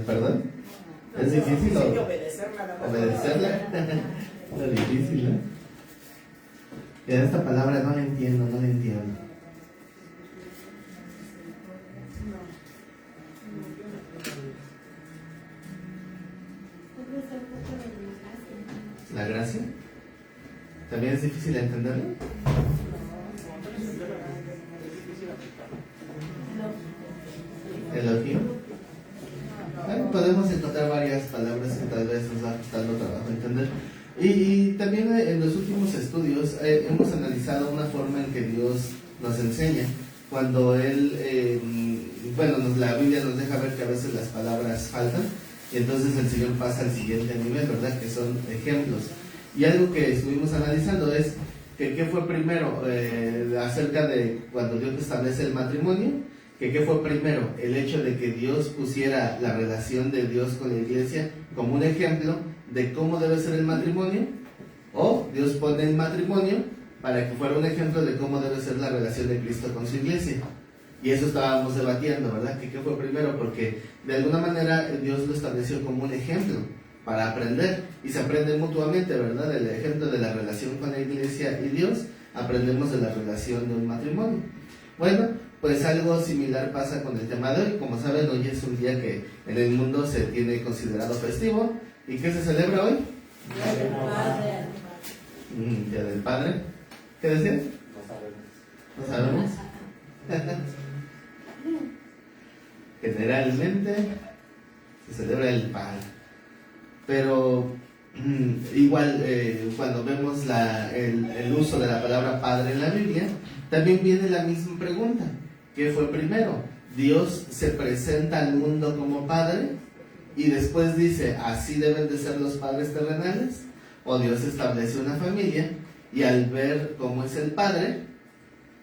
¿Perdón? ¿Es difícil obedecerla? Lo difícil, ¿no? Y esta palabra no la entiendo. ¿La gracia? ¿También es difícil entenderlo? ¿Elogio? Bueno, podemos encontrar varias palabras que tal vez nos va costando trabajo entender. Y también en los últimos estudios hemos analizado una forma en que Dios nos enseña. Cuando Él, la Biblia nos deja ver que a veces las palabras faltan, y entonces el Señor pasa al siguiente nivel, ¿verdad? Que son ejemplos. Y algo que estuvimos analizando es que qué fue primero acerca de cuando Dios establece el matrimonio. ¿Qué fue primero? El hecho de que Dios pusiera la relación de Dios con la iglesia como un ejemplo de cómo debe ser el matrimonio, o Dios pone el matrimonio para que fuera un ejemplo de cómo debe ser la relación de Cristo con su iglesia. Y eso estábamos debatiendo, ¿verdad? ¿Qué fue primero? Porque de alguna manera Dios lo estableció como un ejemplo para aprender, y se aprende mutuamente, ¿verdad? Del ejemplo de la relación con la iglesia y Dios, aprendemos de la relación de un matrimonio. Bueno, pues algo similar pasa con el tema de hoy. Como saben, hoy es un día que en el mundo se tiene considerado festivo. ¿Y qué se celebra hoy? Día del Padre. Día del Padre. ¿Qué decían? No sabemos. Generalmente se celebra el Padre. Pero igual cuando vemos el uso de la palabra Padre en la Biblia, también viene la misma pregunta. ¿Qué fue primero? Dios se presenta al mundo como Padre y después dice, así deben de ser los padres terrenales, o Dios establece una familia y al ver cómo es el Padre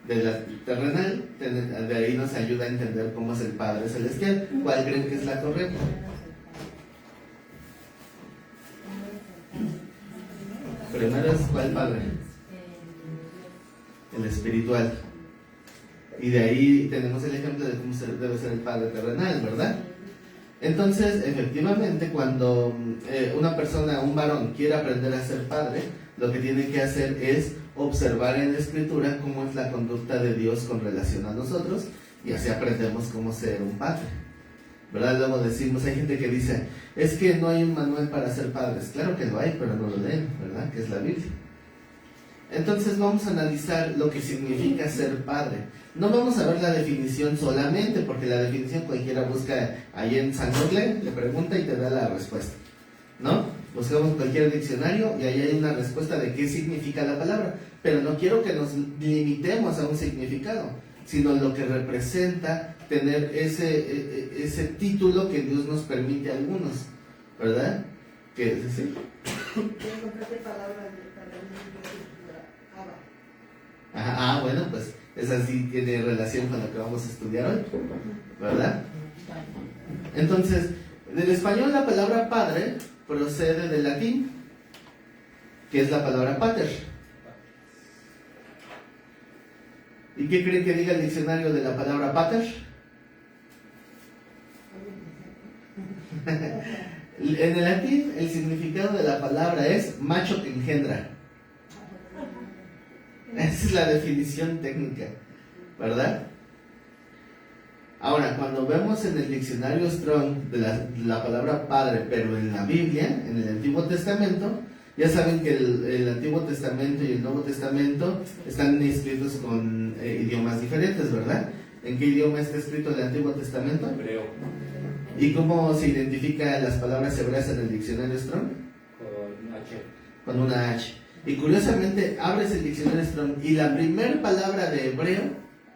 de la terrenal, de ahí nos ayuda a entender cómo es el Padre celestial. ¿Cuál creen que es la correcta? Primero es ¿cuál Padre? El espiritual. Y de ahí tenemos el ejemplo de cómo debe ser el Padre terrenal, ¿verdad? Entonces, efectivamente, cuando una persona, un varón, quiere aprender a ser padre, lo que tiene que hacer es observar en la Escritura cómo es la conducta de Dios con relación a nosotros, y así aprendemos cómo ser un padre, ¿verdad? Luego decimos, hay gente que dice, es que no hay un manual para ser padres. Claro que lo hay, pero no lo leen, ¿verdad? Que es la Biblia. Entonces vamos a analizar lo que significa ser padre. No vamos a ver la definición solamente, porque la definición cualquiera busca ahí en San Google, le pregunta y te da la respuesta, ¿no? Buscamos cualquier diccionario y ahí hay una respuesta de qué significa la palabra. Pero no quiero que nos limitemos a un significado, sino lo que representa tener ese título que Dios nos permite a algunos, ¿verdad? ¿Qué es decir? Bueno, pues esa sí tiene relación con lo que vamos a estudiar hoy, ¿verdad? Entonces, del español la palabra padre procede del latín, que es la palabra pater. ¿Y qué creen que diga el diccionario de la palabra pater? En el latín, el significado de la palabra es macho que engendra. Esa es la definición técnica, ¿verdad? Ahora, cuando vemos en el diccionario Strong de la palabra padre, pero en la Biblia, en el Antiguo Testamento, ya saben que el Antiguo Testamento y el Nuevo Testamento están escritos con idiomas diferentes, ¿verdad? ¿En qué idioma está escrito el Antiguo Testamento? Hebreo. ¿Y cómo se identifican las palabras hebreas en el diccionario Strong? Con H. Con una H. Y curiosamente, abres el diccionario Strong y la primera palabra de hebreo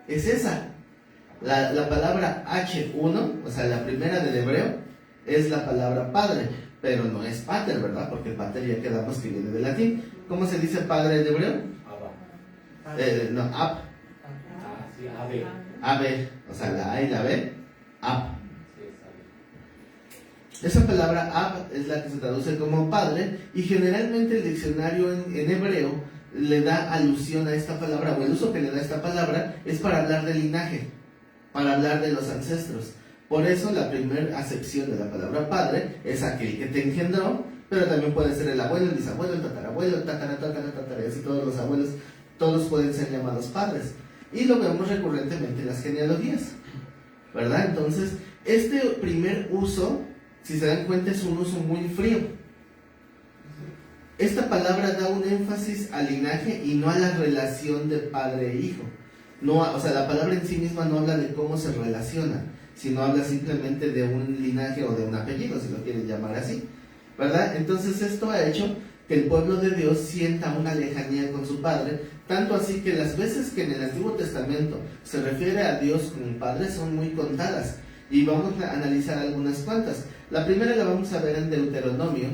es esa. La palabra H1, o sea, la primera del hebreo, es la palabra padre, pero no es pater, ¿verdad? Porque pater ya quedamos que viene del latín. ¿Cómo se dice padre en hebreo? Abba. No, ab. Sí, Abe. Abe, o sea, la A y la B, ab. Sí, es Abe. Esa palabra ab es la que se traduce como padre, y generalmente el diccionario en hebreo le da alusión a esta palabra, o el uso que le da esta palabra es para hablar del linaje, para hablar de los ancestros. Por eso la primera acepción de la palabra padre es aquel que te engendró, pero también puede ser el abuelo, el bisabuelo, el tatarabuelo, el tatara, y así todos los abuelos, todos pueden ser llamados padres. Y lo vemos recurrentemente en las genealogías, ¿verdad? Entonces, este primer uso, si se dan cuenta, es un uso muy frío. Esta palabra da un énfasis al linaje y no a la relación de padre e hijo. No, o sea, la palabra en sí misma no habla de cómo se relaciona, sino habla simplemente de un linaje o de un apellido, si lo quieren llamar así, ¿verdad? Entonces esto ha hecho que el pueblo de Dios sienta una lejanía con su Padre, tanto así que las veces que en el Antiguo Testamento se refiere a Dios como Padre son muy contadas, y vamos a analizar algunas cuantas. La primera la vamos a ver en Deuteronomio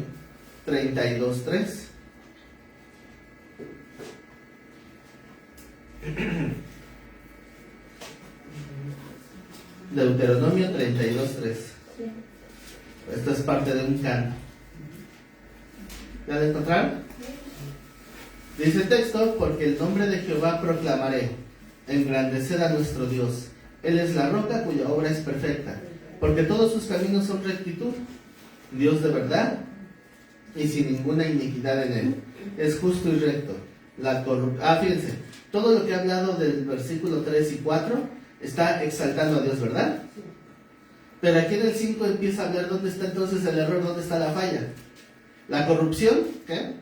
32:3. Deuteronomio 32:3. Esto es parte de un canto. ¿Ya lo encontraron? Dice el texto: porque el nombre de Jehová proclamaré, engrandecer a nuestro Dios. Él es la roca cuya obra es perfecta, porque todos sus caminos son rectitud. Dios de verdad y sin ninguna iniquidad en él. Es justo y recto. Fíjense, todo lo que he hablado del versículo 3 y 4 está exaltando a Dios, ¿verdad? Pero aquí en el 5 empieza a hablar dónde está entonces el error, dónde está la falla. La corrupción, ¿qué?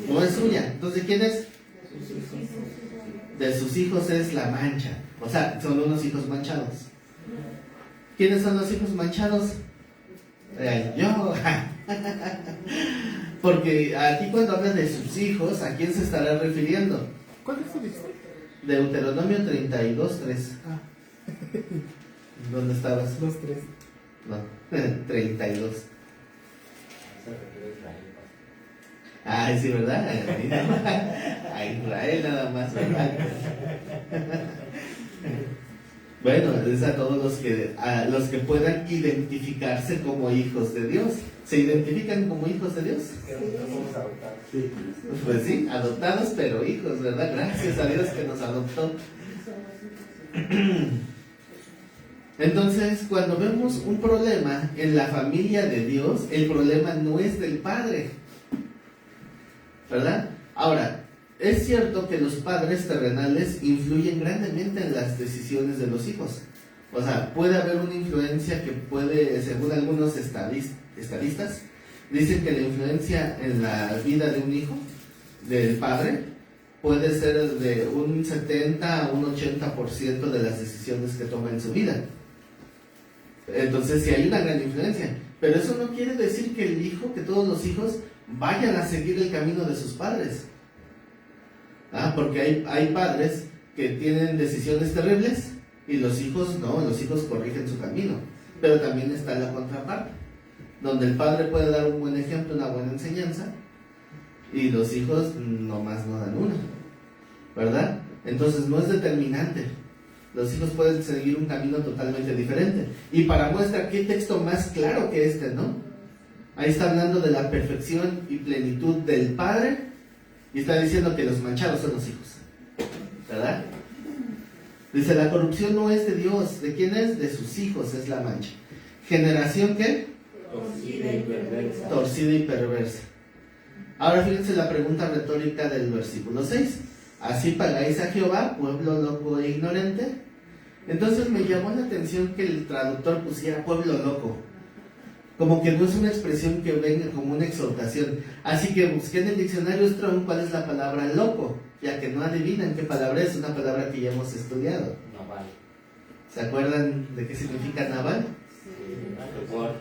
No es suya. Entonces, ¿quién es? De sus hijos es la mancha. O sea, son unos hijos manchados. ¿Quiénes son los hijos manchados? Yo. Porque aquí cuando habla de sus hijos, ¿a quién se estará refiriendo? ¿Cuál es el Deuteronomio 32:3. ¿Dónde estabas? Los tres. No, 32. Se refiere a Israel, pastor. Ay, sí, ¿verdad? A Israel nada más, ¿verdad? Bueno, es a todos los que puedan identificarse como hijos de Dios. ¿Se identifican como hijos de Dios? Somos adoptados. Sí. Pues sí, adoptados pero hijos, ¿verdad? Gracias a Dios que nos adoptó. Entonces, cuando vemos un problema en la familia de Dios, el problema no es del padre, ¿verdad? Ahora, es cierto que los padres terrenales influyen grandemente en las decisiones de los hijos. O sea, puede haber una influencia que puede, según algunos estadistas, dicen que la influencia en la vida de un hijo, del padre, puede ser de un 70 a un 80% de las decisiones que toma en su vida. Entonces sí hay una gran influencia, pero eso no quiere decir que el hijo, que todos los hijos vayan a seguir el camino de sus padres. Porque hay padres que tienen decisiones terribles y los hijos no, los hijos corrigen su camino. Pero también está la contraparte, donde el padre puede dar un buen ejemplo, una buena enseñanza, y los hijos nomás no dan una, ¿verdad? Entonces no es determinante. Los hijos pueden seguir un camino totalmente diferente. Y para muestra, ¿qué texto más claro que este, no? Ahí está hablando de la perfección y plenitud del Padre, y está diciendo que los manchados son los hijos, ¿verdad? Dice, la corrupción no es de Dios. ¿De quién es? De sus hijos es la mancha. ¿Generación qué? Torcida y perversa. Torcida y perversa. Ahora fíjense la pregunta retórica del versículo 6. ¿Así pagáis a Jehová, pueblo loco e ignorante? Entonces me llamó la atención que el traductor pusiera pueblo loco. Como que no es una expresión que venga como una exhortación. Así que busqué en el diccionario Strong cuál es la palabra loco, ya que no adivinan qué palabra es, una palabra que ya hemos estudiado. Naval. ¿Se acuerdan de qué significa naval? Doctor.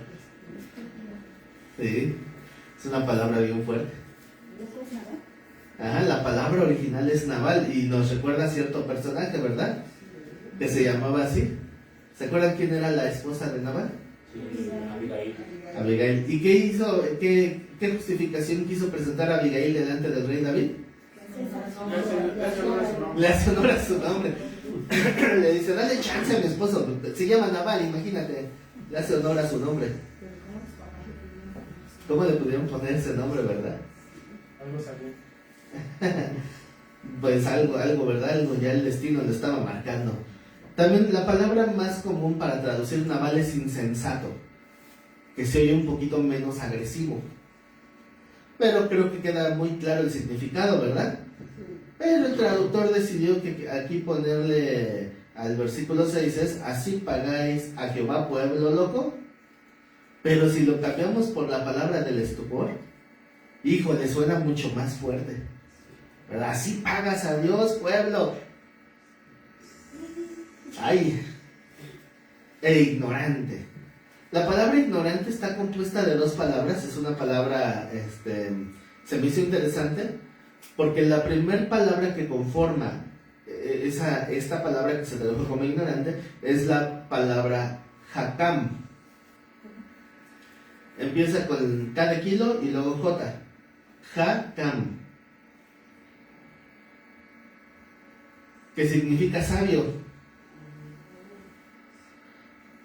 Sí, es una palabra bien fuerte. Ajá, la palabra original es naval y nos recuerda a cierto personaje, ¿verdad? Que se llamaba así. ¿Se acuerdan quién era la esposa de Nabal? Sí, Abigail. Abigail. ¿Y qué hizo, qué justificación quiso presentar Abigail delante del rey David? Le hace honor a su nombre. Le dice, dale chance a mi esposo. Se llama Nabal, imagínate. Le hace honor a su nombre. ¿Cómo le pudieron poner ese nombre, verdad? Algo salió. Pues algo, ¿verdad? Algo ya el destino lo estaba marcando. También la palabra más común para traducir naval es insensato, que se oye un poquito menos agresivo. Pero creo que queda muy claro el significado, ¿verdad? Pero el traductor decidió que aquí ponerle al versículo 6 es: así pagáis a Jehová, pueblo loco. Pero si lo cambiamos por la palabra del estupor, híjole, suena mucho más fuerte, ¿verdad? Así pagas a Dios, pueblo. Ay, e ignorante. La palabra ignorante está compuesta de dos palabras. Es una palabra, se me hizo interesante, porque la primera palabra que conforma esta palabra que se tradujo como ignorante es la palabra hakam. Empieza con K de kilo y luego J. Hakam, que significa sabio.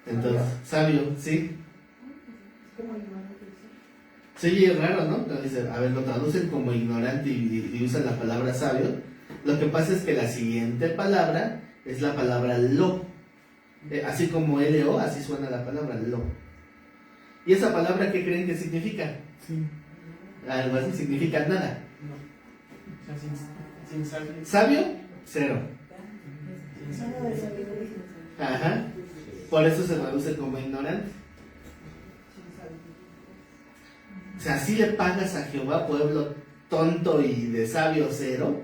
Entonces, sabio, ¿sí? Sí, es raro, ¿no? Entonces, dice, a ver, lo traducen como ignorante y usan la palabra sabio. Lo que pasa es que la siguiente palabra es la palabra lo. Así como L-O, así suena la palabra lo. ¿Y esa palabra qué creen que significa? Sí. Algo así, significa nada. No. O sea, sin sabio. Sabio, cero. Sin sabio. Ajá. Por eso se traduce como ignorante. O sea, si le pagas a Jehová, pueblo tonto y de sabio, cero.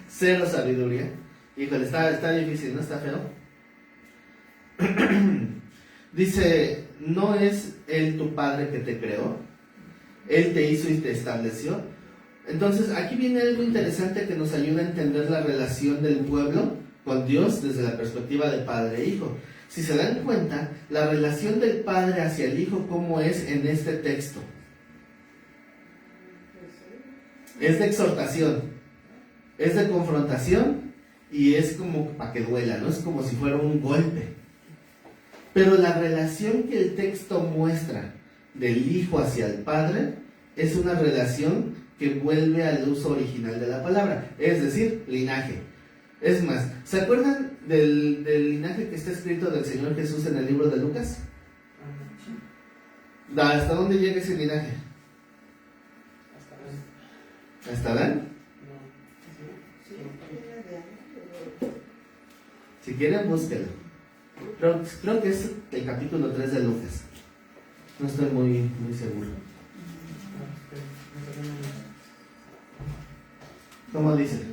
Cero sabiduría. Híjole, está difícil, ¿no? Está feo. Dice, ¿no es Él tu Padre que te creó? Él te hizo y te estableció. Entonces, aquí viene algo interesante que nos ayuda a entender la relación del pueblo con Dios desde la perspectiva de padre e hijo. Si se dan cuenta, la relación del padre hacia el hijo, ¿cómo es en este texto? Es de exhortación, es de confrontación y es como para que duela, ¿no? Es como si fuera un golpe. Pero la relación que el texto muestra del hijo hacia el padre es una relación que vuelve al uso original de la palabra, es decir, linaje. Es más, ¿se acuerdan del linaje que está escrito del Señor Jesús en el libro de Lucas? ¿Hasta dónde llega ese linaje? ¿Hasta Adán? Si quieren, búsquenlo. Creo que es el capítulo 3 de Lucas. No estoy muy seguro. ¿Cómo dice?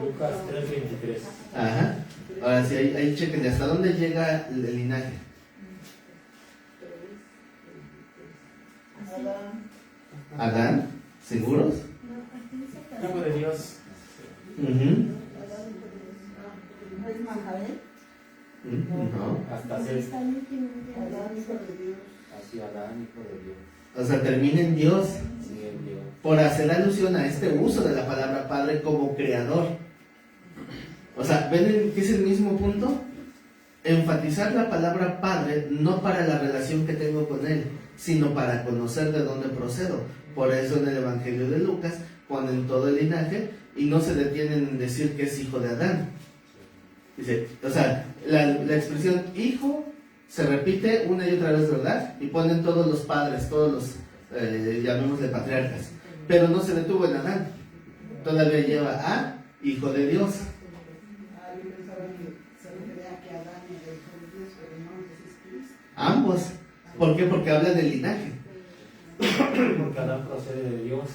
Lucas 3:23. Ajá. Ahora sí, ahí chequen hasta dónde llega el linaje. Adán, ¿seguros? Hijo de Dios. No. Hasta ser. Así Adán, hijo de Dios. O sea, termina en Dios, Sí, en Dios. por hacer alusión a este uso de la palabra padre como creador. O sea, ¿ven que es el mismo punto? Enfatizar la palabra padre no para la relación que tengo con él, sino para conocer de dónde procedo. Por eso en el Evangelio de Lucas ponen todo el linaje y no se detienen en decir que es hijo de Adán. Dice, o sea, la expresión hijo se repite una y otra vez, ¿verdad? Y ponen todos los padres, todos los, llamémosle patriarcas. Pero no se detuvo en Adán. Todavía lleva a hijo de Dios. Ambos. ¿Por qué? Porque habla del linaje. Porque Adán procede de Dios.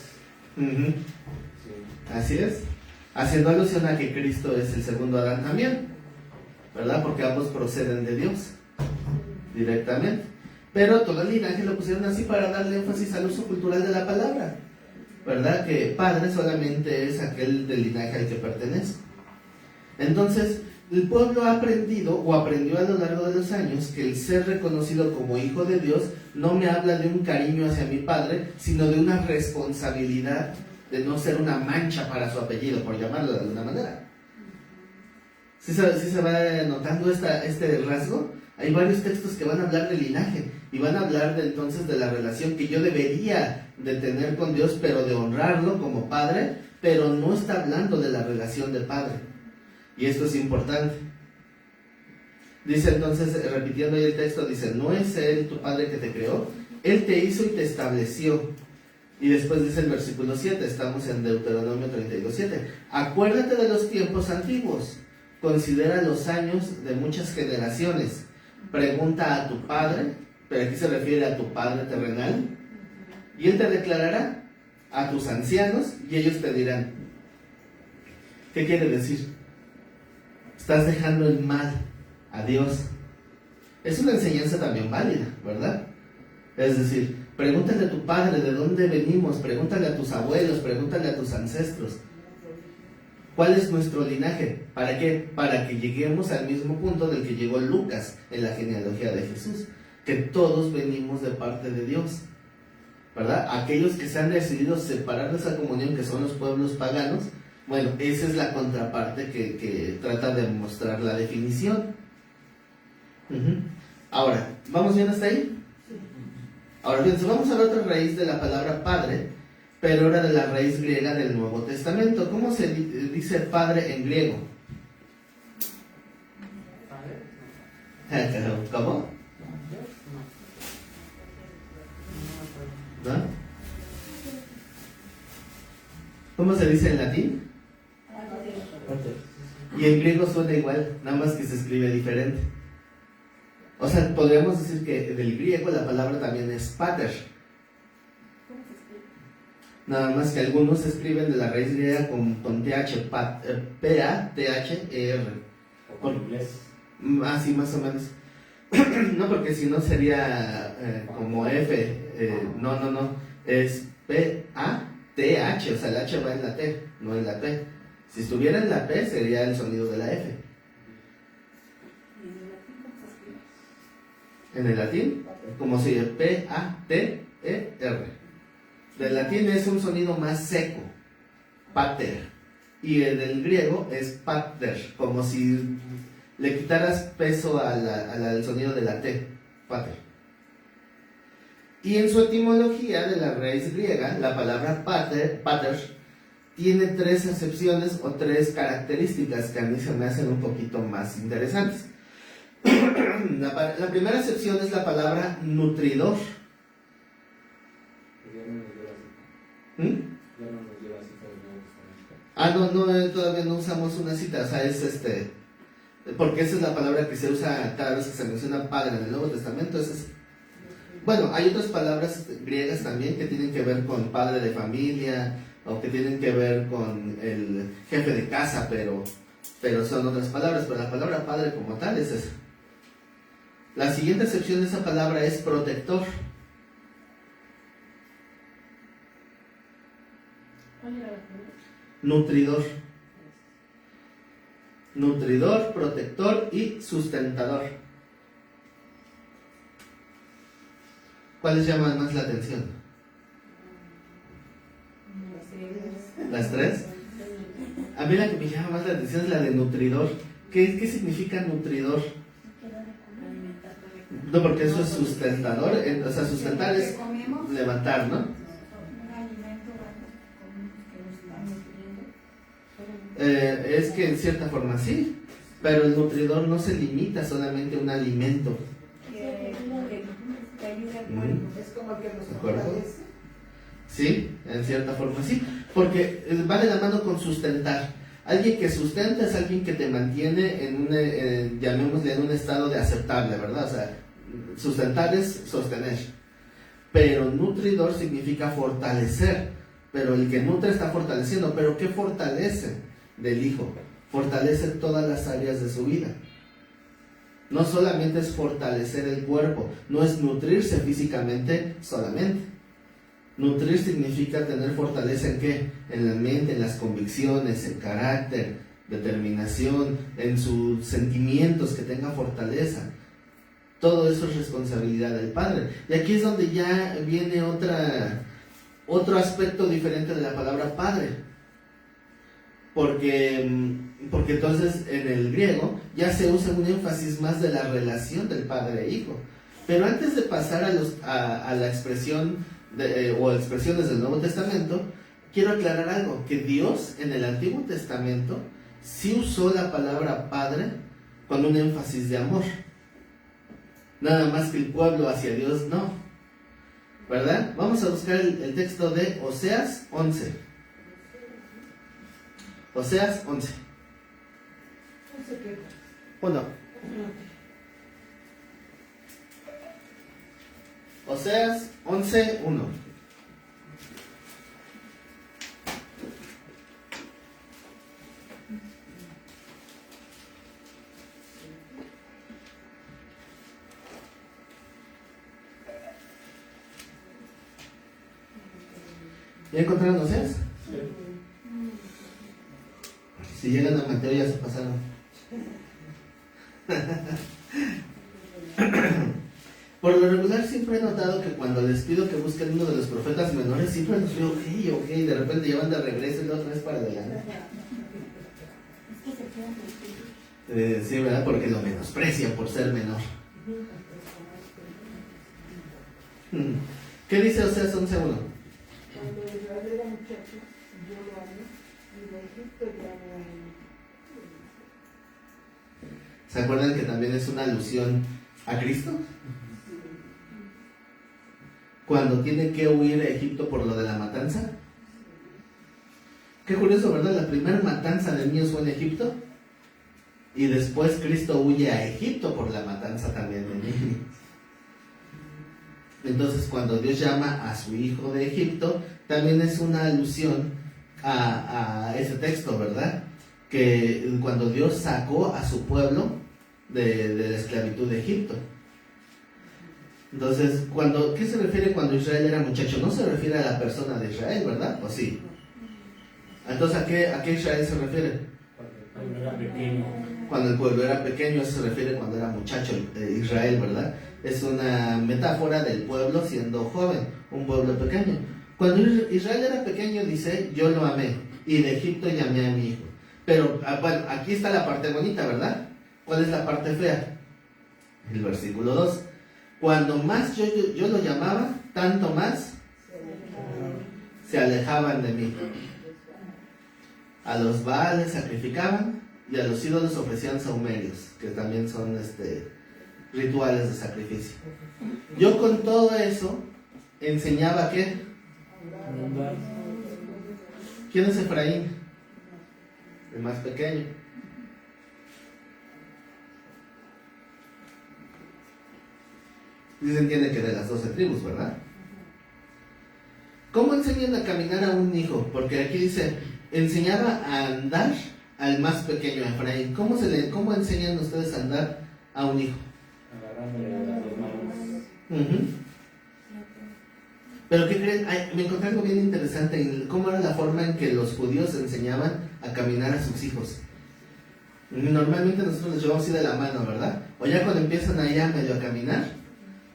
Uh-huh. Sí. Así es. Haciendo alusión a que Cristo es el segundo Adán también, ¿verdad? Porque ambos proceden de Dios directamente. Pero todo el linaje lo pusieron así para darle énfasis al uso cultural de la palabra, ¿verdad? Que padre solamente es aquel del linaje al que pertenezco. Entonces, el pueblo ha aprendido o aprendió a lo largo de los años que el ser reconocido como hijo de Dios no me habla de un cariño hacia mi padre, sino de una responsabilidad de no ser una mancha para su apellido, por llamarlo de alguna manera. ¿Sí se va notando este rasgo? Hay varios textos que van a hablar del linaje y van a hablar de, entonces de la relación que yo debería de tener con Dios, pero de honrarlo como padre, pero no está hablando de la relación de padre. Y esto es importante. Dice entonces, repitiendo ahí el texto, dice, ¿no es Él tu padre que te creó? Él te hizo y te estableció. Y después dice el versículo 7, estamos en Deuteronomio 32:7. Acuérdate de los tiempos antiguos, considera los años de muchas generaciones. Pregunta a tu padre, pero aquí se refiere a tu padre terrenal, y él te declarará a tus ancianos, y ellos te dirán. ¿Qué quiere decir? Estás dejando el mal a Dios. Es una enseñanza también válida, ¿verdad? Es decir, pregúntale a tu padre de dónde venimos, pregúntale a tus abuelos, pregúntale a tus ancestros. ¿Cuál es nuestro linaje? ¿Para qué? Para que lleguemos al mismo punto del que llegó Lucas en la genealogía de Jesús, que todos venimos de parte de Dios, ¿verdad? Aquellos que se han decidido separar de esa comunión, que son los pueblos paganos, bueno, esa es la contraparte que trata de mostrar la definición. Ahora, ¿vamos bien hasta ahí? Ahora, fíjense, vamos a la otra raíz de la palabra padre, pero ahora de la raíz griega del Nuevo Testamento. ¿Cómo se dice padre en griego? ¿Cómo? ¿No? ¿Cómo se dice en latín? Y en griego suena igual, nada más que se escribe diferente. O sea, podríamos decir que del griego la palabra también es pater. Nada más que algunos escriben de la raíz griega con TH, P-A-T-H-E-R. O con inglés. Sí, más o menos. No, porque si no sería como F. No. Es P-A-T-H. O sea, el H va en la T, no en la P. Si estuviera en la P, sería el sonido de la F. En el latín, como se llama P-A-T-E-R. Del latín es un sonido más seco, pater. Y el del griego es pater, como si le quitaras peso al sonido de la T, pater. Y en su etimología de la raíz griega, la palabra pater tiene 3 acepciones o 3 características que a mí se me hacen un poquito más interesantes. La primera acepción es la palabra nutridor. No, todavía no usamos una cita, o sea, es porque esa es la palabra que se usa cada vez que se menciona padre en el Nuevo Testamento. Bueno, hay otras palabras griegas también que tienen que ver con padre de familia o que tienen que ver con el jefe de casa, pero son otras palabras, pero la palabra padre como tal es esa. La siguiente acepción de esa palabra es protector. Nutridor. Nutridor, protector y sustentador. ¿Cuáles llaman más la atención? ¿Las 3? A mí la que me llama más la atención es la de nutridor. ¿Qué significa nutridor? No, porque eso es sustentador. O sea, sustentar es levantar, ¿no? Es que en cierta forma sí, pero el nutridor no se limita solamente a un alimento. Es como el que nos fortalece. Sí, en cierta forma sí, porque va de la mano con sustentar. Alguien que sustenta es alguien que te mantiene en llamémosle, en un estado de aceptable, ¿verdad? O sea, sustentar es sostener, pero nutridor significa fortalecer, pero el que nutre está fortaleciendo. ¿Pero qué fortalece del hijo? Fortalece todas las áreas de su vida. No solamente es fortalecer el cuerpo, no es nutrirse físicamente solamente. Nutrir significa tener fortaleza ¿en qué? En la mente, en las convicciones, en carácter, determinación, en sus sentimientos, que tenga fortaleza. Todo eso es responsabilidad del padre. Y aquí es donde ya viene otro aspecto diferente de la palabra padre. Porque porque entonces en el griego ya se usa un énfasis más de la relación del padre e hijo. Pero antes de pasar a la expresión o expresiones del Nuevo Testamento, quiero aclarar algo, que Dios en el Antiguo Testamento sí usó la palabra padre con un énfasis de amor. Nada más que el pueblo hacia Dios no. ¿Verdad? Vamos a buscar el texto de Oseas 11. Oseas 11. 1. Oseas 11, 1. ¿Ya encontraron Oseas? Si llegan a Mateo ya se pasaron. Por lo regular siempre he notado que cuando les pido que busquen uno de los profetas menores, siempre los veo, ok, de repente llevan de regreso y la otra vez para adelante. Sí, ¿verdad? Porque lo menosprecian por ser menor. ¿Qué dice Oseas 11:1? Cuando Israel era muchacho, yo lo amé, y de Egipto llamé a él. ¿Se acuerdan que también es una alusión a Cristo? Cuando tiene que huir a Egipto por lo de la matanza. Qué curioso, ¿verdad? La primera matanza de niños fue en Egipto. Y después Cristo huye a Egipto por la matanza también de niños. Entonces, cuando Dios llama a su hijo de Egipto, también es una alusión a ese texto, ¿verdad? Que cuando Dios sacó a su pueblo de la esclavitud de Egipto. Entonces, ¿qué se refiere cuando Israel era muchacho? No se refiere a la persona de Israel, ¿verdad? ¿O sí? Entonces, ¿a qué Israel se refiere? Cuando era pequeño. Cuando el pueblo era pequeño, eso se refiere cuando era muchacho Israel, ¿verdad? Es una metáfora del pueblo siendo joven, un pueblo pequeño. Cuando Israel era pequeño, dice, yo lo amé, y de Egipto llamé a mi hijo. Pero, bueno, aquí está la parte bonita, ¿verdad? ¿Cuál es la parte fea? El versículo 2. Cuando más yo lo llamaba, tanto más se alejaban de mí. A los Baales sacrificaban y a los ídolos ofrecían sahumerios, que también son rituales de sacrificio. Yo con todo eso enseñaba ¿qué? ¿Quién es Efraín? El más pequeño. Y se entiende que de las 12 tribus, ¿verdad? ¿Cómo enseñan a caminar a un hijo? Porque aquí dice, enseñaba a andar al más pequeño, Efraín. ¿Cómo enseñan ustedes a andar a un hijo? Agarrándole las dos manos. Pero ¿qué creen? Me encontré algo bien interesante. ¿Cómo era la forma en que los judíos enseñaban a caminar a sus hijos? Normalmente nosotros les llevamos así de la mano, ¿verdad? O ya cuando empiezan allá medio a caminar,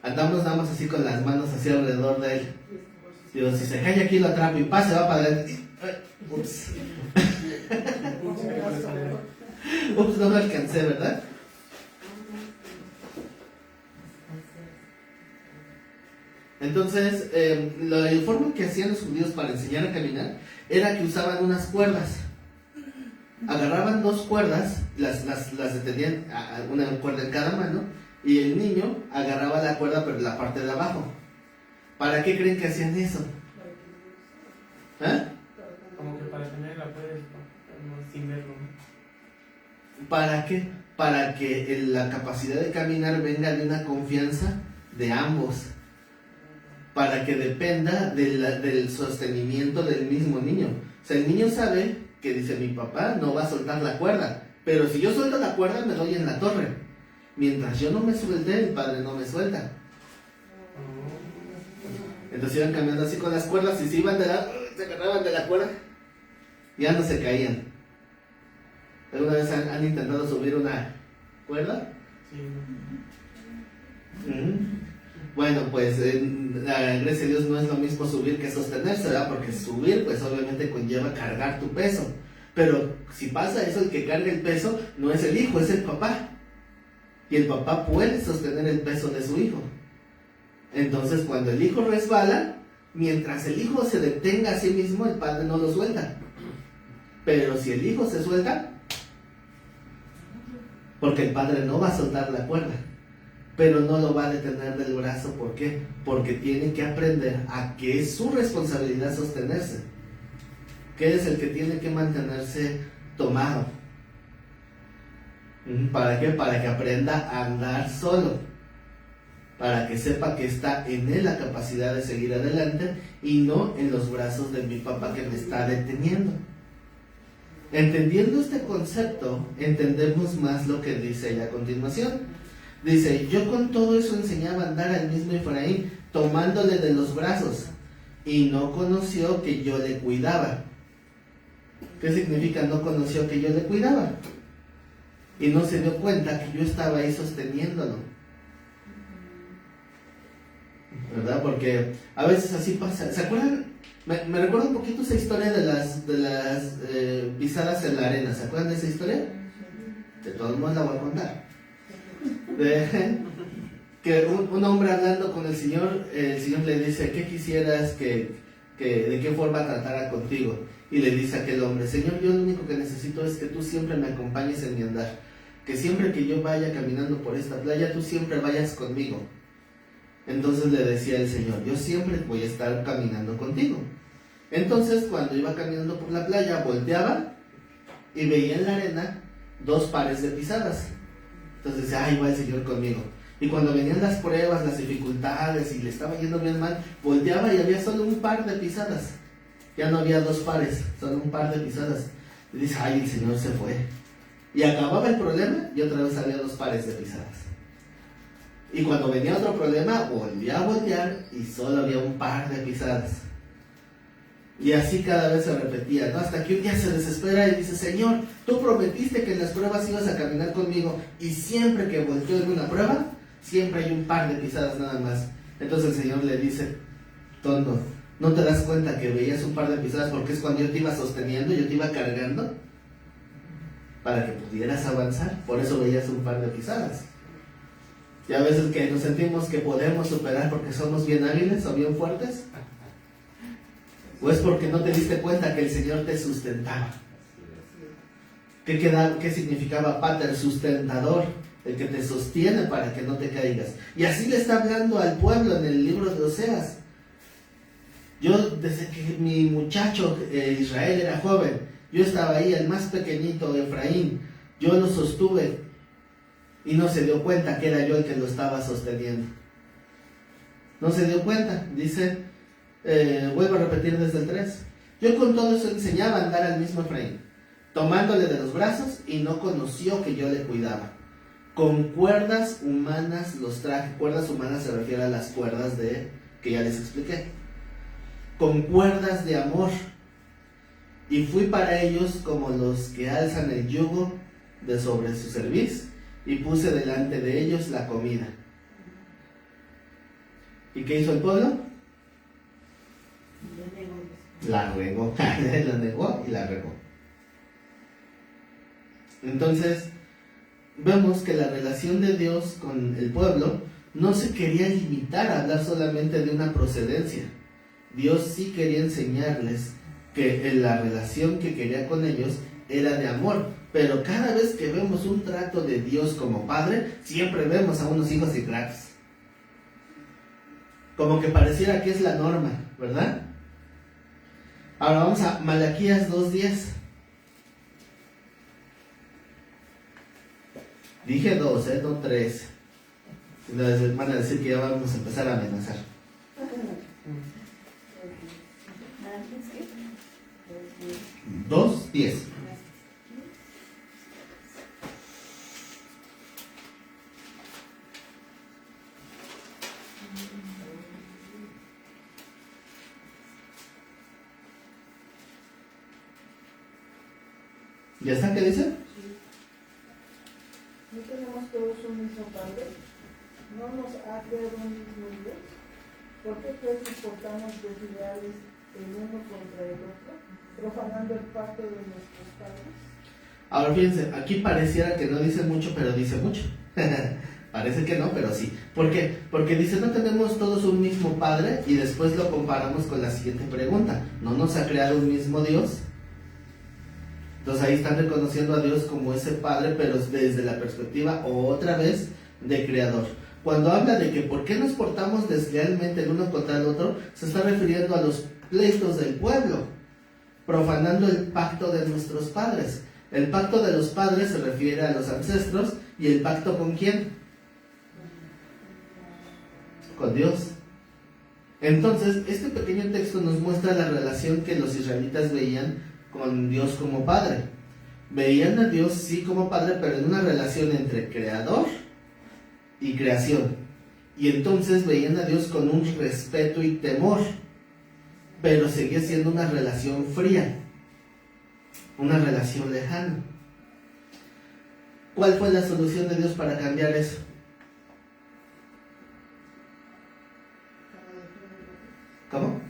andamos nada más así con las manos así alrededor de él. Digo, si se cae aquí lo atrapo y pase, va para adelante. Ups. Ups, no lo alcancé, ¿verdad? Entonces, la forma que hacían los judíos para enseñar a caminar era que usaban unas cuerdas. Agarraban dos cuerdas, las detenían, una cuerda en cada mano, y el niño agarraba la cuerda pero la parte de abajo. ¿Para qué creen que hacían eso? ¿Eh? Como que para tenerla puedes, sin verlo. ¿Para qué? Para que la capacidad de caminar venga de una confianza de ambos. Para que dependa del sostenimiento del mismo niño. O sea, el niño sabe que dice, mi papá no va a soltar la cuerda, pero si yo suelto la cuerda me doy en la torre. Mientras yo no me suelte, el padre no me suelta. Entonces iban caminando así con las cuerdas y se agarraban de la cuerda y ya no se caían. ¿Alguna vez han intentado subir una cuerda? Sí. Bueno, pues gracias a Dios no es lo mismo subir que sostenerse, ¿verdad? Porque subir pues obviamente conlleva cargar tu peso. Pero si pasa eso, el que carga el peso no es el hijo, es el papá. Y el papá puede sostener el peso de su hijo. Entonces, cuando el hijo resbala, mientras el hijo se detenga a sí mismo, el padre no lo suelta. Pero si el hijo se suelta, porque el padre no va a soltar la cuerda, pero no lo va a detener del brazo. ¿Por qué? Porque tiene que aprender a que es su responsabilidad sostenerse, que es el que tiene que mantenerse tomado. ¿Para qué? Para que aprenda a andar solo, para que sepa que está en él la capacidad de seguir adelante y no en los brazos de mi papá que me está deteniendo. Entendiendo este concepto, entendemos más lo que dice ella a continuación. Dice: yo con todo eso enseñaba a andar al mismo Efraín, tomándole de los brazos, y no conoció que yo le cuidaba. ¿Qué significa no conoció que yo le cuidaba? Y no se dio cuenta que yo estaba ahí sosteniéndolo, ¿verdad? Porque a veces así pasa. ¿Se acuerdan? Me recuerda un poquito esa historia de las pisadas en la arena. ¿Se acuerdan de esa historia? De todos modos la voy a contar. Que un hombre hablando con el Señor le dice: ¿qué quisieras de qué forma tratara contigo? Y le dice aquel hombre: Señor, yo lo único que necesito es que tú siempre me acompañes en mi andar, que siempre que yo vaya caminando por esta playa, tú siempre vayas conmigo. Entonces le decía el Señor: yo siempre voy a estar caminando contigo. Entonces, cuando iba caminando por la playa, volteaba y veía en la arena 2 pares de pisadas. Entonces decía: ahí va el Señor conmigo. Y cuando venían las pruebas, las dificultades y le estaba yendo bien mal, volteaba y había solo un par de pisadas. Ya no había 2 pares, solo un par de pisadas. Y dice: ay, el Señor se fue. Y acababa el problema y otra vez había 2 pares de pisadas. Y cuando venía otro problema, volvía a voltear y solo había un par de pisadas. Y así cada vez se repetía, ¿no? Hasta que un día se desespera y dice: Señor, tú prometiste que en las pruebas ibas a caminar conmigo, y siempre que volteo en una prueba, siempre hay un par de pisadas nada más. Entonces el Señor le dice: tonto, ¿no te das cuenta que veías un par de pisadas porque es cuando yo te iba sosteniendo, yo te iba cargando para que pudieras avanzar? Por eso veías un par de pisadas. Y a veces que nos sentimos que podemos superar porque somos bien hábiles o bien fuertes, o es porque no te diste cuenta que el Señor te sustentaba. ¿Qué significaba pater? Sustentador, el que te sostiene para que no te caigas. Y así le está hablando al pueblo en el libro de Oseas. Yo, desde que mi muchacho Israel era joven, yo estaba ahí, el más pequeñito, Efraín, yo lo sostuve y no se dio cuenta que era yo el que lo estaba sosteniendo. No se dio cuenta, dice, vuelvo a repetir desde el 3. Yo con todo eso enseñaba a andar al mismo Efraín, tomándole de los brazos, y no conoció que yo le cuidaba. Con cuerdas humanas los traje. Cuerdas humanas se refiere a las cuerdas que ya les expliqué. Con cuerdas de amor. Y fui para ellos como los que alzan el yugo de sobre su cerviz, y puse delante de ellos la comida. ¿Y qué hizo el pueblo? La regó. La negó y la regó. Entonces, vemos que la relación de Dios con el pueblo no se quería limitar a hablar solamente de una procedencia. Dios sí quería enseñarles que la relación que quería con ellos era de amor. Pero cada vez que vemos un trato de Dios como Padre, siempre vemos a unos hijos ingratos. Como que pareciera que es la norma, ¿verdad? Ahora vamos a Malaquías 2:10. Dije 2, no 3. Van a decir que ya vamos a empezar a amenazar. 2:10. ¿Ya está? ¿Qué dice? ¿No tenemos todos un mismo Padre? ¿No nos ha creado un mismo Dios? ¿Por qué pues nos portamos desleales el uno contra el otro, profanando el pacto de nuestros padres. Ahora fíjense, aquí pareciera que no dice mucho, pero dice mucho. Parece que no, pero sí. ¿Por qué? Porque dice, no tenemos todos un mismo Padre, y después lo comparamos con la siguiente pregunta. ¿No nos ha creado un mismo Dios? Entonces ahí están reconociendo a Dios como ese Padre, pero desde la perspectiva otra vez de Creador. Cuando habla de que por qué nos portamos deslealmente el uno contra el otro, se está refiriendo a los pleitos del pueblo, profanando el pacto de nuestros padres. El pacto de los padres se refiere a los ancestros, y el pacto ¿con quién? Con Dios. Entonces, este pequeño texto nos muestra la relación que los israelitas veían con Dios como Padre. Veían a Dios sí como Padre, pero en una relación entre Creador y creación. Y entonces veían a Dios con un respeto y temor, pero seguía siendo una relación fría, una relación lejana. ¿Cuál fue la solución de Dios para cambiar eso? ¿Cómo?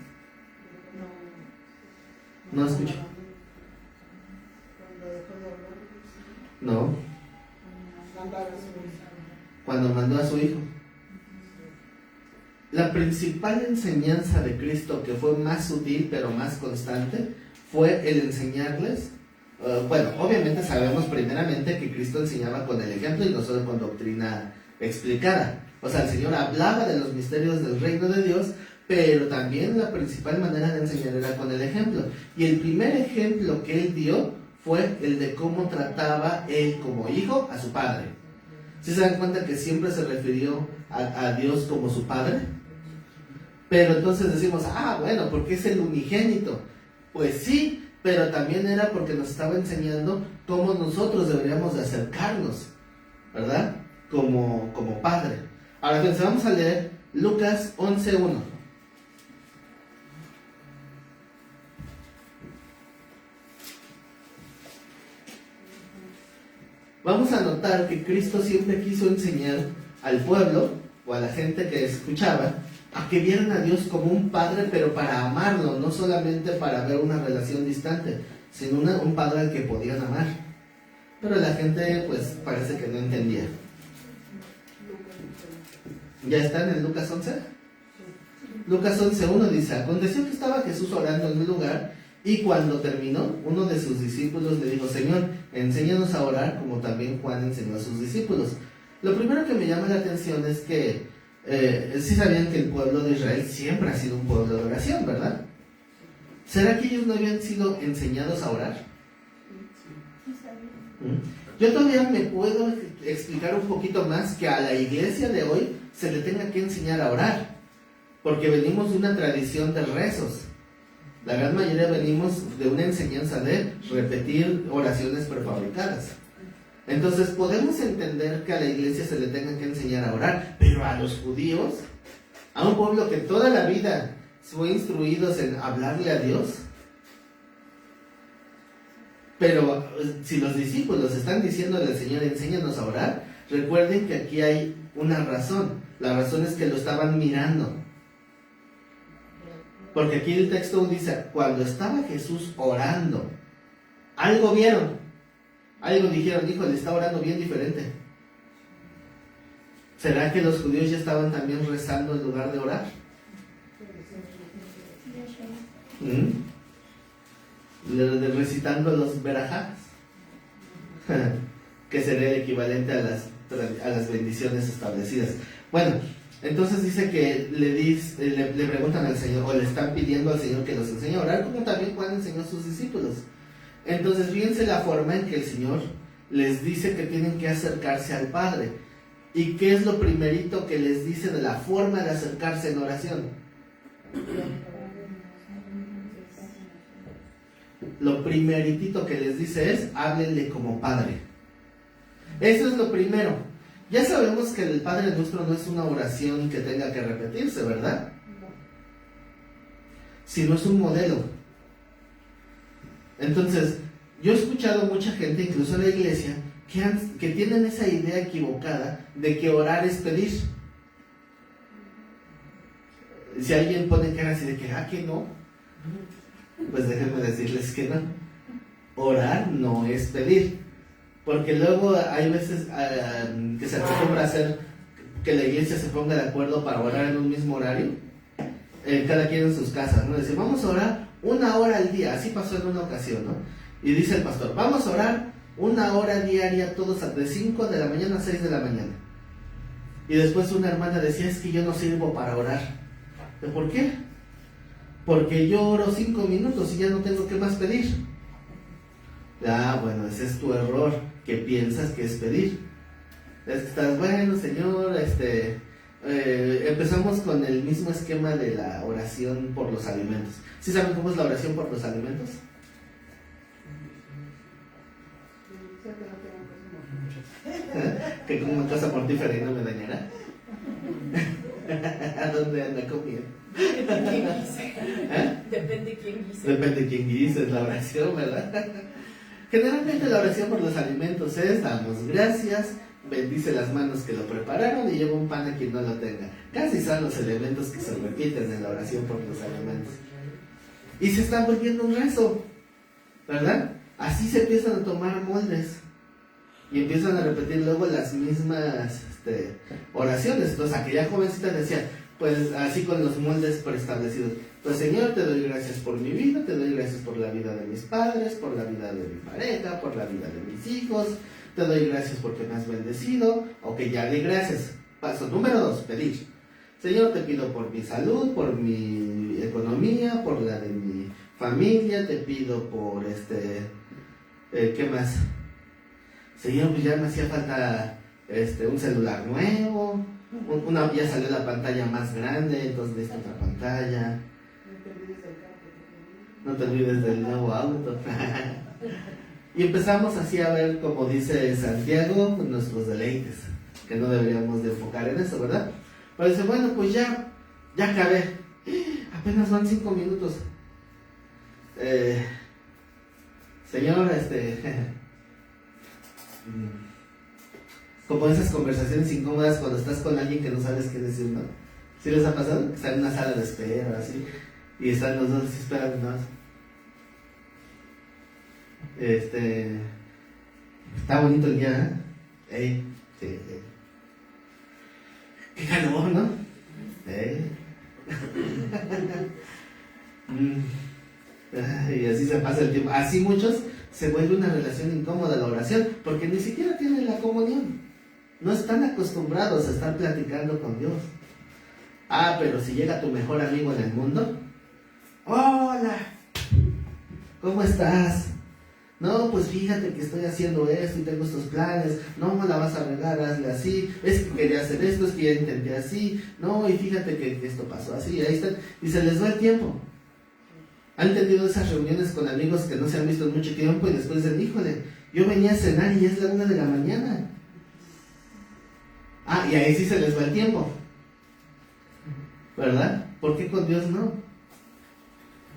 No escucho. No. Cuando mandó a su Hijo. La principal enseñanza de Cristo, que fue más sutil pero más constante, fue el enseñarles. Bueno, obviamente sabemos primeramente que Cristo enseñaba con el ejemplo y no solo con doctrina explicada. O sea, el Señor hablaba de los misterios del reino de Dios, pero también la principal manera de enseñar era con el ejemplo. Y el primer ejemplo que Él dio fue el de cómo trataba Él como hijo a su Padre. ¿Sí se dan cuenta que siempre se refirió a Dios como su Padre? Pero entonces decimos, bueno, porque es el unigénito. Pues sí, pero también era porque nos estaba enseñando cómo nosotros deberíamos de acercarnos, ¿verdad? Como Padre. Ahora fíjense, vamos a leer Lucas 11:1. Vamos a notar que Cristo siempre quiso enseñar al pueblo o a la gente que escuchaba a que vieran a Dios como un Padre, pero para amarlo, no solamente para ver una relación distante, sino un Padre al que podían amar. Pero la gente pues parece que no entendía. ¿Ya están en Lucas 11? Lucas 11:1 dice: aconteció que estaba Jesús orando en un lugar, y cuando terminó, uno de sus discípulos le dijo: Señor, enséñanos a orar como también Juan enseñó a sus discípulos. Lo primero que me llama la atención es que sí sabían que el pueblo de Israel siempre ha sido un pueblo de oración, ¿verdad? ¿Será que ellos no habían sido enseñados a orar? Yo todavía me puedo explicar un poquito más que a la iglesia de hoy se le tenga que enseñar a orar, porque venimos de una tradición de rezos. La gran mayoría venimos de una enseñanza de repetir oraciones prefabricadas. Entonces podemos entender que a la iglesia se le tenga que enseñar a orar, pero a los judíos, a un pueblo que toda la vida fue instruidos en hablarle a Dios. Pero si los discípulos están diciéndole al Señor: enséñanos a orar, recuerden que aquí hay una razón. La razón es que lo estaban mirando. Porque aquí el texto dice: cuando estaba Jesús orando, algo vieron, algo dijeron: híjole, está orando bien diferente. ¿Será que los judíos ya estaban también rezando en lugar de orar? Recitando los verajás, que sería el equivalente a las bendiciones establecidas. Bueno, entonces dice que le preguntan al Señor, o le están pidiendo al Señor que los enseñe a orar, como también Juan enseñó a sus discípulos. Entonces fíjense la forma en que el Señor les dice que tienen que acercarse al Padre. ¿Y qué es lo primerito que les dice de la forma de acercarse en oración? Lo primeritito que les dice es: háblenle como Padre. Eso es lo primero. Ya sabemos que el Padre Nuestro no es una oración que tenga que repetirse, ¿verdad? Sino es un modelo. Entonces, yo he escuchado mucha gente, incluso en la iglesia, que tienen esa idea equivocada de que orar es pedir. Si alguien pone cara así de que no, Pues déjenme decirles que no. Orar no es pedir. Porque luego hay veces que se acostumbra a hacer que la iglesia se ponga de acuerdo para orar en un mismo horario. Cada quien en sus casas, ¿no? Dice, vamos a orar 1 hora al día. Así pasó en una ocasión, ¿no? Y dice el pastor, vamos a orar 1 hora diaria, todos de 5 de la mañana a 6 de la mañana. Y después una hermana decía, es que yo no sirvo para orar. ¿Por qué? Porque yo oro 5 minutos y ya no tengo que más pedir. Ah, bueno, ese es tu error, que piensas que es pedir. Es que estás, bueno, Señor, empezamos con el mismo esquema de la oración por los alimentos. ¿Sí saben cómo es la oración por los alimentos? Que como una cosa mortífera y no me dañará. ¿A dónde anda comiendo? Depende quién guise. Depende quién guise. Depende quién guise, es la oración, ¿verdad? Generalmente la oración por los alimentos es, damos gracias, bendice las manos que lo prepararon y lleva un pan a quien no lo tenga. Casi son los elementos que se repiten en la oración por los alimentos. Y se están volviendo un rezo, ¿verdad? Así se empiezan a tomar moldes. Y empiezan a repetir luego las mismas oraciones. Entonces aquella jovencita decía, pues así con los moldes preestablecidos, pues Señor, te doy gracias por mi vida, te doy gracias por la vida de mis padres, por la vida de mi pareja, por la vida de mis hijos, te doy gracias porque me has bendecido. Ok, ya di gracias. Paso número 2, pedir. Señor, te pido por mi salud, por mi economía, por la de mi familia, te pido por ¿qué más? Señor, pues ya me hacía falta un celular nuevo, ya salió la pantalla más grande, entonces necesito otra pantalla. No te olvides del nuevo auto. Y empezamos así a ver, como dice Santiago, nuestros deleites, que no deberíamos de enfocar en eso, ¿verdad? Pero dice, bueno, pues ya acabé. Apenas van 5 minutos. Señor, como esas conversaciones incómodas cuando estás con alguien que no sabes qué decir, ¿no? ¿Sí les ha pasado? Que están en una sala de espera, así, y están los dos así esperando nada más. Está bonito el día, ¿eh? Sí. Qué calor, ¿no? Y así se pasa el tiempo. Así muchos se vuelve una relación incómoda la oración, porque ni siquiera tienen la comunión. No están acostumbrados a estar platicando con Dios. Ah, pero si llega tu mejor amigo en el mundo, hola, ¿cómo estás? No, pues fíjate que estoy haciendo esto y tengo estos planes. No la vas a regar, hazle así. Es que quería hacer esto, es que ya intenté así. No, y fíjate que esto pasó así. Ahí están. Y se les va el tiempo. Han tenido esas reuniones con amigos que no se han visto en mucho tiempo y después dicen, híjole, yo venía a cenar y es la 1 de la mañana. Ah, y ahí sí se les va el tiempo, ¿verdad? ¿Por qué con Dios no?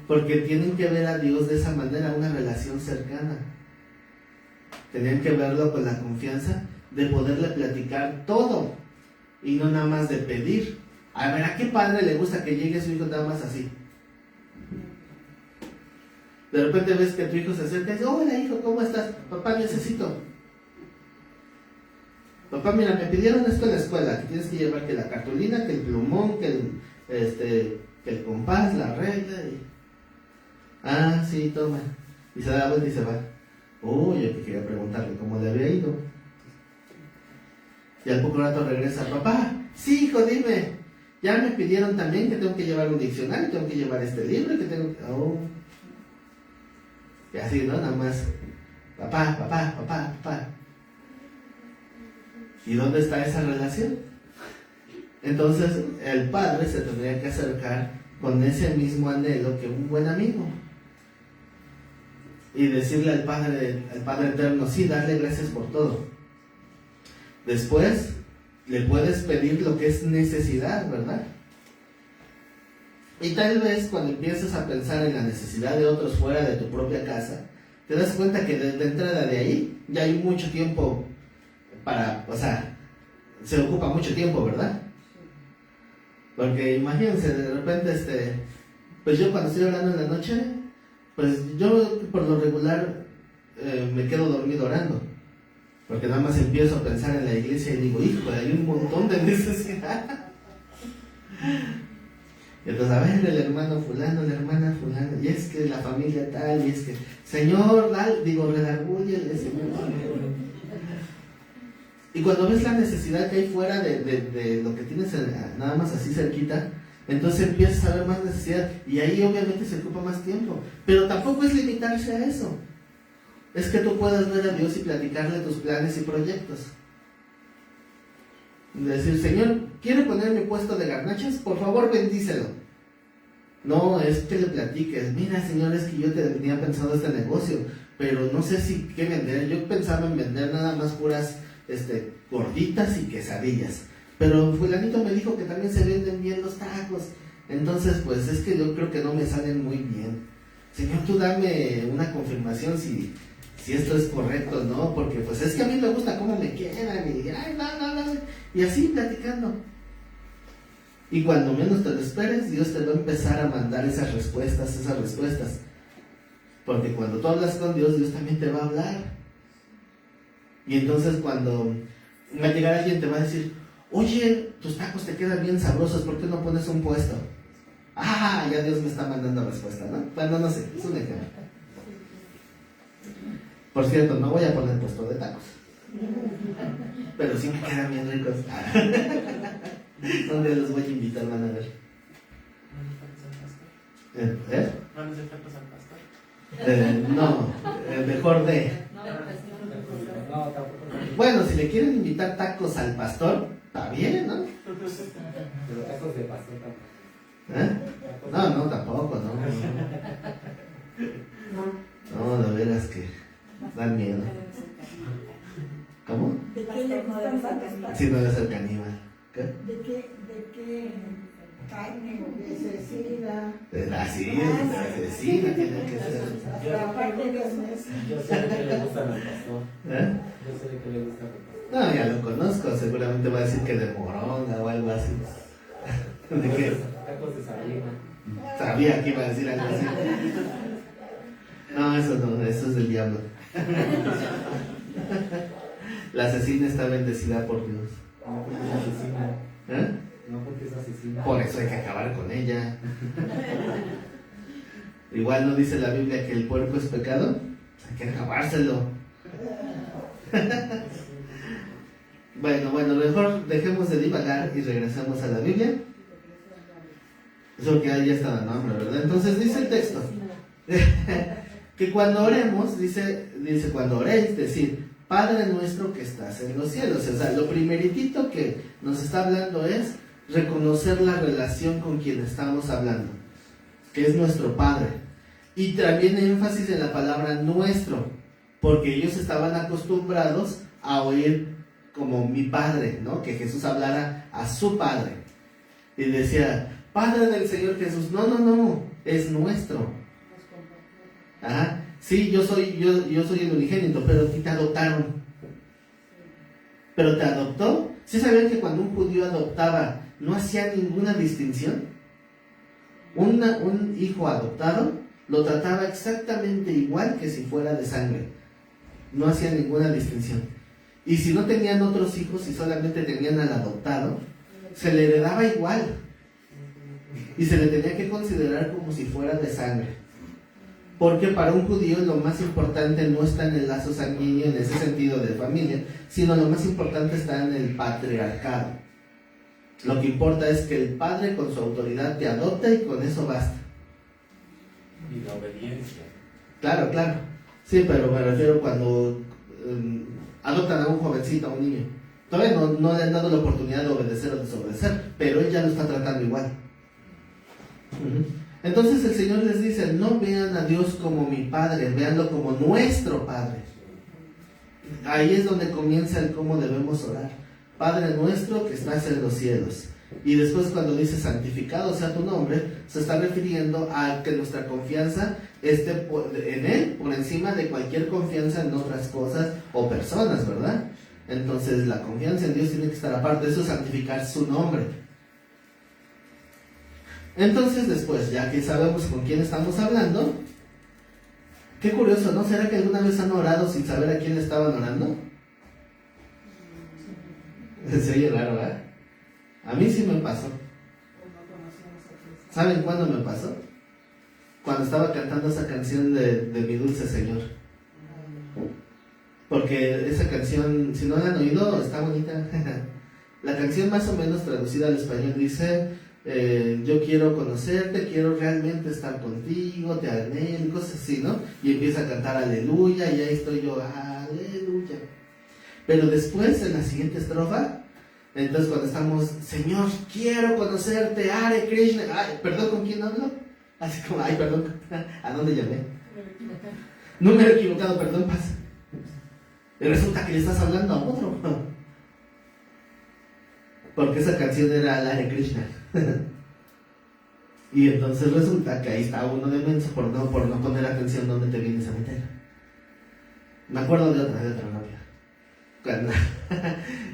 Porque tienen que ver a Dios de esa manera, una relación cercana. Tenían que verlo con la confianza de poderle platicar todo y no nada más de pedir. A ver, ¿a qué padre le gusta que llegue su hijo nada más así? De repente ves que tu hijo se acerca y dice, hola hijo, ¿cómo estás? Papá, necesito. Papá, mira, me pidieron esto en la escuela, que tienes que llevar que la cartulina, que el plumón, que el compás, la regla. Ah, sí, toma. Y se da vuelta y se va. Uy, yo que quería preguntarle cómo le había ido. Y al poco rato regresa, papá, sí hijo, dime. Ya me pidieron también que tengo que llevar un diccionario, tengo que llevar este libro, que tengo que... Oh. Y así, ¿no? Nada más, papá. ¿Y dónde está esa relación? Entonces, el padre se tendría que acercar con ese mismo anhelo que un buen amigo. Y decirle al Padre Eterno, sí, darle gracias por todo. Después, le puedes pedir lo que es necesidad, ¿verdad? Y tal vez cuando empiezas a pensar en la necesidad de otros fuera de tu propia casa, te das cuenta que de entrada de ahí ya hay mucho tiempo se ocupa mucho tiempo, ¿verdad? Porque imagínense, de repente Pues yo cuando estoy orando en la noche, pues yo por lo regular me quedo dormido orando. Porque nada más empiezo a pensar en la iglesia y digo, hijo, hay un montón de necesidad. Y entonces, a ver, el hermano fulano, la hermana fulana, y es que la familia tal, y es que, Señor, redarbúyele, Señor. Y cuando ves la necesidad que hay fuera de lo que tienes nada más así cerquita, entonces empiezas a ver más necesidad, y ahí obviamente se ocupa más tiempo. Pero tampoco es limitarse a eso. Es que tú puedas ver a Dios y platicarle tus planes y proyectos. Decir, Señor, ¿quiere poner mi puesto de garnachas? Por favor, bendícelo. No, es que le platiques. Mira, Señor, es que yo tenía pensado este negocio, pero no sé si qué vender. Yo pensaba en vender nada más puras gorditas y quesadillas. Pero fulanito me dijo que también se venden bien los tacos. Entonces, pues es que yo creo que no me salen muy bien. Señor, tú dame una confirmación si esto es correcto, ¿no? Porque pues es que a mí me gusta cómo me quedan y y así platicando. Y cuando menos te lo esperes, Dios te va a empezar a mandar esas respuestas. Porque cuando tú hablas con Dios, Dios también te va a hablar. Y entonces cuando va a llegar alguien te va a decir, oye, tus tacos te quedan bien sabrosos, ¿por qué no pones un puesto? Ah, ya Dios me está mandando respuesta, ¿no? Bueno, no sé, es un ejemplo. Por cierto, no voy a poner puesto de tacos, pero sí me quedan bien ricos. ¿Dónde los voy a invitar? Van a ver. ¿Van a hacer tacos al pastor? No, mejor de. No, tampoco. Bueno, si le quieren invitar tacos al pastor, está bien, ¿no? Pero tacos de pastor tampoco. No, tampoco, no. No, de veras que dan miedo. ¿Cómo? ¿De qué le gustan más? Si no eres el caníbal. ¿Qué? ¿De qué carne o de cecina? Así, asesina tiene que ser. Hasta aparte de eso. Yo sé que le gustan al pastor. ¿Eh? Yo sé que le gusta al pastor. No, ya lo conozco, seguramente va a decir que de moronga o algo así. ¿De qué? Tacos de sardina. Sabía que iba a decir algo así. No, eso es del diablo. La asesina está bendecida por Dios. No porque es asesina. ¿Eh? No porque es asesina. Por eso hay que acabar con ella. Igual no dice la Biblia que el puerco es pecado, hay que acabárselo. Bueno, mejor dejemos de divagar y regresemos a la Biblia. Eso que ya está dando hambre, ¿verdad? Entonces dice el texto que cuando oremos, dice cuando oréis, decir, Padre nuestro que estás en los cielos. O sea, lo primeritito que nos está hablando es reconocer la relación con quien estamos hablando, que es nuestro Padre. Y también énfasis en la palabra nuestro, porque ellos estaban acostumbrados a oír como mi Padre, ¿no? Que Jesús hablara a su Padre. Y decía, Padre del Señor Jesús. No, es nuestro. Ajá. Sí, yo soy el unigénito, pero a ti te adoptaron. Pero te adoptó. ¿Sí sabían que cuando un judío adoptaba no hacía ninguna distinción? Un hijo adoptado lo trataba exactamente igual que si fuera de sangre. No hacía ninguna distinción. Y si no tenían otros hijos y solamente tenían al adoptado, se le heredaba igual. Y se le tenía que considerar como si fuera de sangre. Porque para un judío lo más importante no está en el lazo sanguíneo en ese sentido de familia, sino lo más importante está en el patriarcado. Lo que importa es que el padre con su autoridad te adopta y con eso basta. Y la obediencia. Claro. Sí, pero me refiero cuando adoptan a un jovencito, a un niño. Todavía no le han dado la oportunidad de obedecer o desobedecer, pero él ya lo está tratando igual. Entonces el Señor les dice, no vean a Dios como mi Padre, véanlo como nuestro Padre. Ahí es donde comienza el cómo debemos orar. Padre nuestro que estás en los cielos. Y después cuando dice santificado sea tu nombre, se está refiriendo a que nuestra confianza esté en Él por encima de cualquier confianza en otras cosas o personas, ¿verdad? Entonces la confianza en Dios tiene que estar aparte. Eso es santificar su nombre. Entonces después, ya que sabemos con quién estamos hablando, qué curioso, ¿no? ¿Será que alguna vez han orado sin saber a quién le estaban orando? Se oye raro, ¿verdad? A mí sí me pasó. ¿Saben cuándo me pasó? Cuando estaba cantando esa canción de Mi Dulce Señor. Porque esa canción, si no la han oído, está bonita. La canción más o menos traducida al español dice, yo quiero conocerte, quiero realmente estar contigo, te anhelo, y cosas así, ¿no? Y empieza a cantar aleluya, y ahí estoy yo, aleluya. Pero después, en la siguiente estrofa, entonces cuando estamos, Señor, quiero conocerte, Hare Krishna, ay, perdón, ¿con quién hablo? Así como, ay, perdón, ¿a dónde llamé? Número equivocado, perdón, pasa. Y resulta que le estás hablando a otro. Porque esa canción era el Hare Krishna. Y entonces resulta que ahí está uno de menso por no poner atención donde te vienes a meter. Me acuerdo de otra novia. Cuando,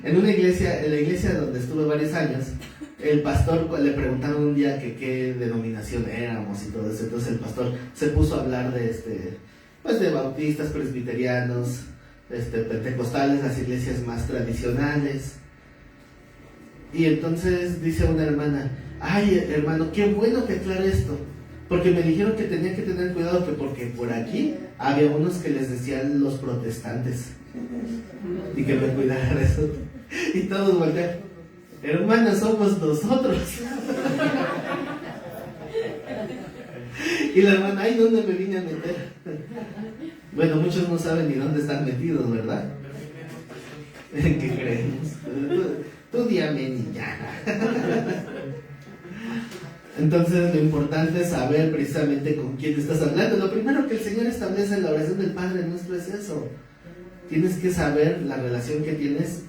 en la iglesia donde estuve varios años, el pastor le preguntaron un día que qué denominación éramos y todo eso. Entonces el pastor se puso a hablar de pues de bautistas, presbiterianos, pentecostales, las iglesias más tradicionales. Y entonces dice una hermana, ay hermano, qué bueno que aclare esto, porque me dijeron que tenía que tener cuidado, que porque por aquí había unos que les decían los protestantes, y que me cuidara de eso. Y todos voltean, hermanas, somos nosotros. Y la hermana, ay, ¿dónde me vine a meter? Bueno, muchos no saben ni dónde están metidos, ¿verdad? ¿En qué creemos? Tú díame, niña. Entonces lo importante es saber precisamente con quién estás hablando. Lo primero que el Señor establece en la oración del Padre Nuestro es eso. Tienes que saber la relación que tienes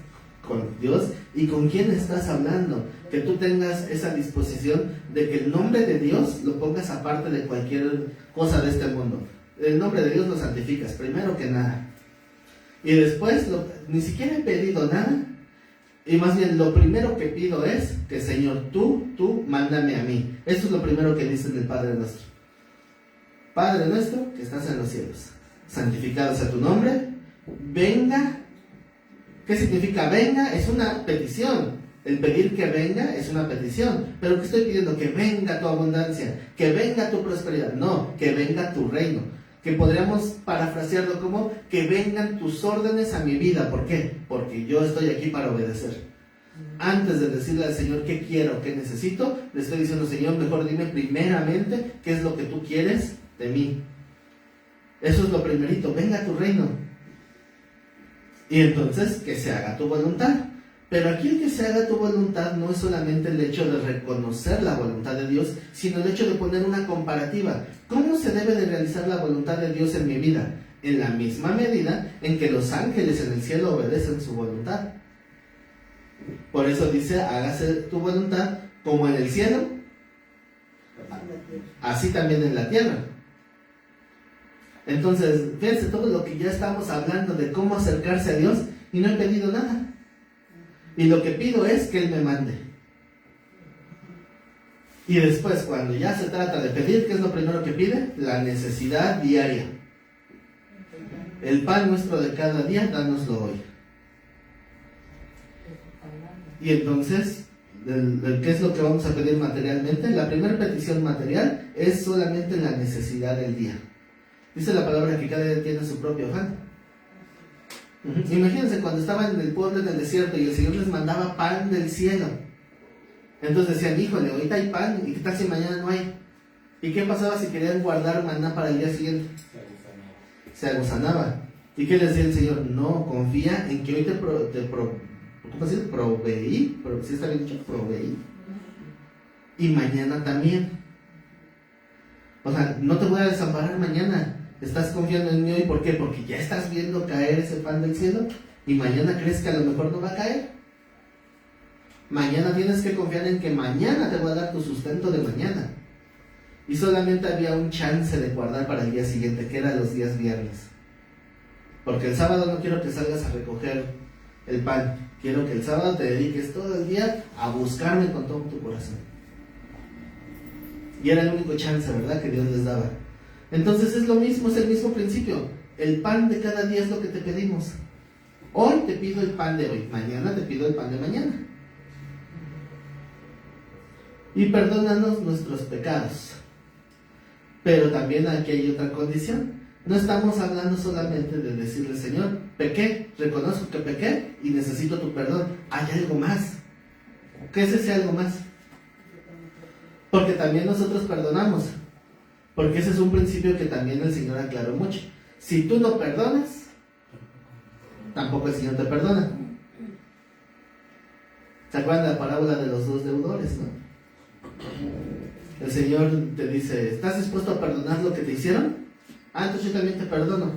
con Dios y con quién estás hablando. Que tú tengas esa disposición de que el nombre de Dios lo pongas aparte de cualquier cosa de este mundo. El nombre de Dios lo santificas, primero que nada. Y después, ni siquiera he pedido nada. Y más bien, lo primero que pido es que, Señor, tú, mándame a mí. Eso es lo primero que dice el Padre Nuestro. Padre Nuestro, que estás en los cielos, santificado sea tu nombre, venga. ¿Qué significa venga? Es una petición. El pedir que venga es una petición. Pero ¿qué estoy pidiendo? Que venga tu abundancia, que venga tu prosperidad. No, que venga tu reino. Que podríamos parafrasearlo como que vengan tus órdenes a mi vida. ¿Por qué? Porque yo estoy aquí para obedecer. Antes de decirle al Señor qué quiero, qué necesito, le estoy diciendo, Señor, mejor dime primeramente qué es lo que tú quieres de mí. Eso es lo primerito, venga tu reino. Y entonces, que se haga tu voluntad. Pero aquí el que se haga tu voluntad no es solamente el hecho de reconocer la voluntad de Dios, sino el hecho de poner una comparativa. ¿Cómo se debe de realizar la voluntad de Dios en mi vida? En la misma medida en que los ángeles en el cielo obedecen su voluntad. Por eso dice, hágase tu voluntad como en el cielo, así también en la tierra. Entonces, fíjense todo lo que ya estamos hablando de cómo acercarse a Dios y no he pedido nada. Y lo que pido es que Él me mande. Y después, cuando ya se trata de pedir, ¿qué es lo primero que pide? La necesidad diaria. El pan nuestro de cada día, dánoslo hoy. Y entonces, ¿qué es lo que vamos a pedir materialmente? La primera petición material es solamente la necesidad del día. Dice la palabra que cada día tiene su propio afán. Imagínense cuando estaban en el pueblo, en el desierto, y el Señor les mandaba pan del cielo. Entonces decían, híjole, ahorita hay pan, ¿y qué tal si mañana no hay? ¿Y qué pasaba si querían guardar maná para el día siguiente? Se agusanaba. ¿Y qué les decía el Señor? No, confía en que hoy proveí, si está bien dicho, proveí. Y mañana también. O sea, no te voy a desamparar mañana. Estás confiando en mí hoy, ¿por qué? Porque ya estás viendo caer ese pan del cielo y mañana crees que a lo mejor no va a caer. Mañana tienes que confiar en que mañana te voy a dar tu sustento de mañana. Y solamente había un chance de guardar para el día siguiente, que era los días viernes. Porque el sábado no quiero que salgas a recoger el pan. Quiero que el sábado te dediques todo el día a buscarme con todo tu corazón. Y era el único chance, ¿verdad?, que Dios les daba. Entonces es lo mismo, es el mismo principio. El pan de cada día es lo que te pedimos. Hoy te pido el pan de hoy, mañana te pido el pan de mañana. Y perdónanos nuestros pecados. Pero también aquí hay otra condición. No estamos hablando solamente de decirle, Señor, pequé, reconozco que pequé y necesito tu perdón. Hay algo más. ¿Qué es ese algo más? Porque también nosotros perdonamos. Porque ese es un principio que también el Señor aclaró mucho. Si tú no perdonas, tampoco el Señor te perdona. ¿Se acuerdan de la parábola de los dos deudores, no? El Señor te dice, ¿estás dispuesto a perdonar lo que te hicieron? Ah, entonces yo también te perdono.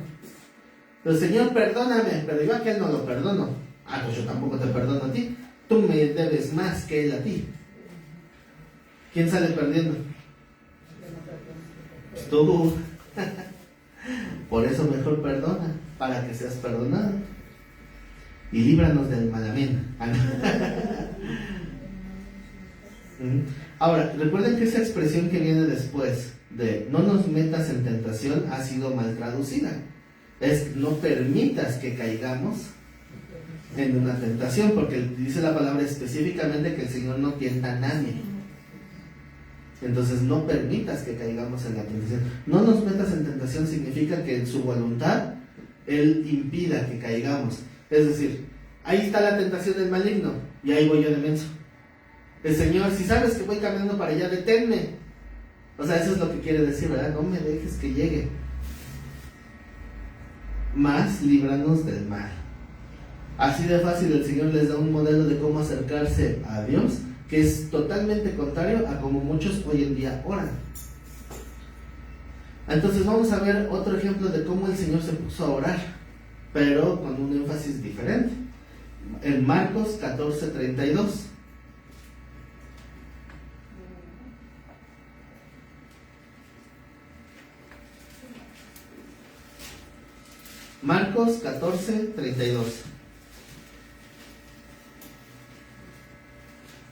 Pero Señor, perdóname, pero yo a aquel no lo perdono. Ah, pues yo tampoco te perdono a ti. Tú me debes más que él a ti. ¿Quién sale perdiendo? Tú. Por eso mejor perdona, para que seas perdonado. Y líbranos del mal, amén. Ahora, recuerden que esa expresión que viene después de no nos metas en tentación ha sido mal traducida. Es no permitas que caigamos en una tentación, porque dice la palabra específicamente que el Señor no tienta a nadie. Entonces no permitas que caigamos en la tentación. No nos metas en tentación significa que en su voluntad Él impida que caigamos. Es decir, ahí está la tentación del maligno y ahí voy yo de menso. El Señor, si sabes que voy caminando para allá, deténme. O sea, eso es lo que quiere decir, ¿verdad? No me dejes que llegue. Más líbranos del mal. Así de fácil el Señor les da un modelo de cómo acercarse a Dios, que es totalmente contrario a como muchos hoy en día oran. Entonces vamos a ver otro ejemplo de cómo el Señor se puso a orar, pero con un énfasis diferente. En Marcos 14:32. Marcos 14:32.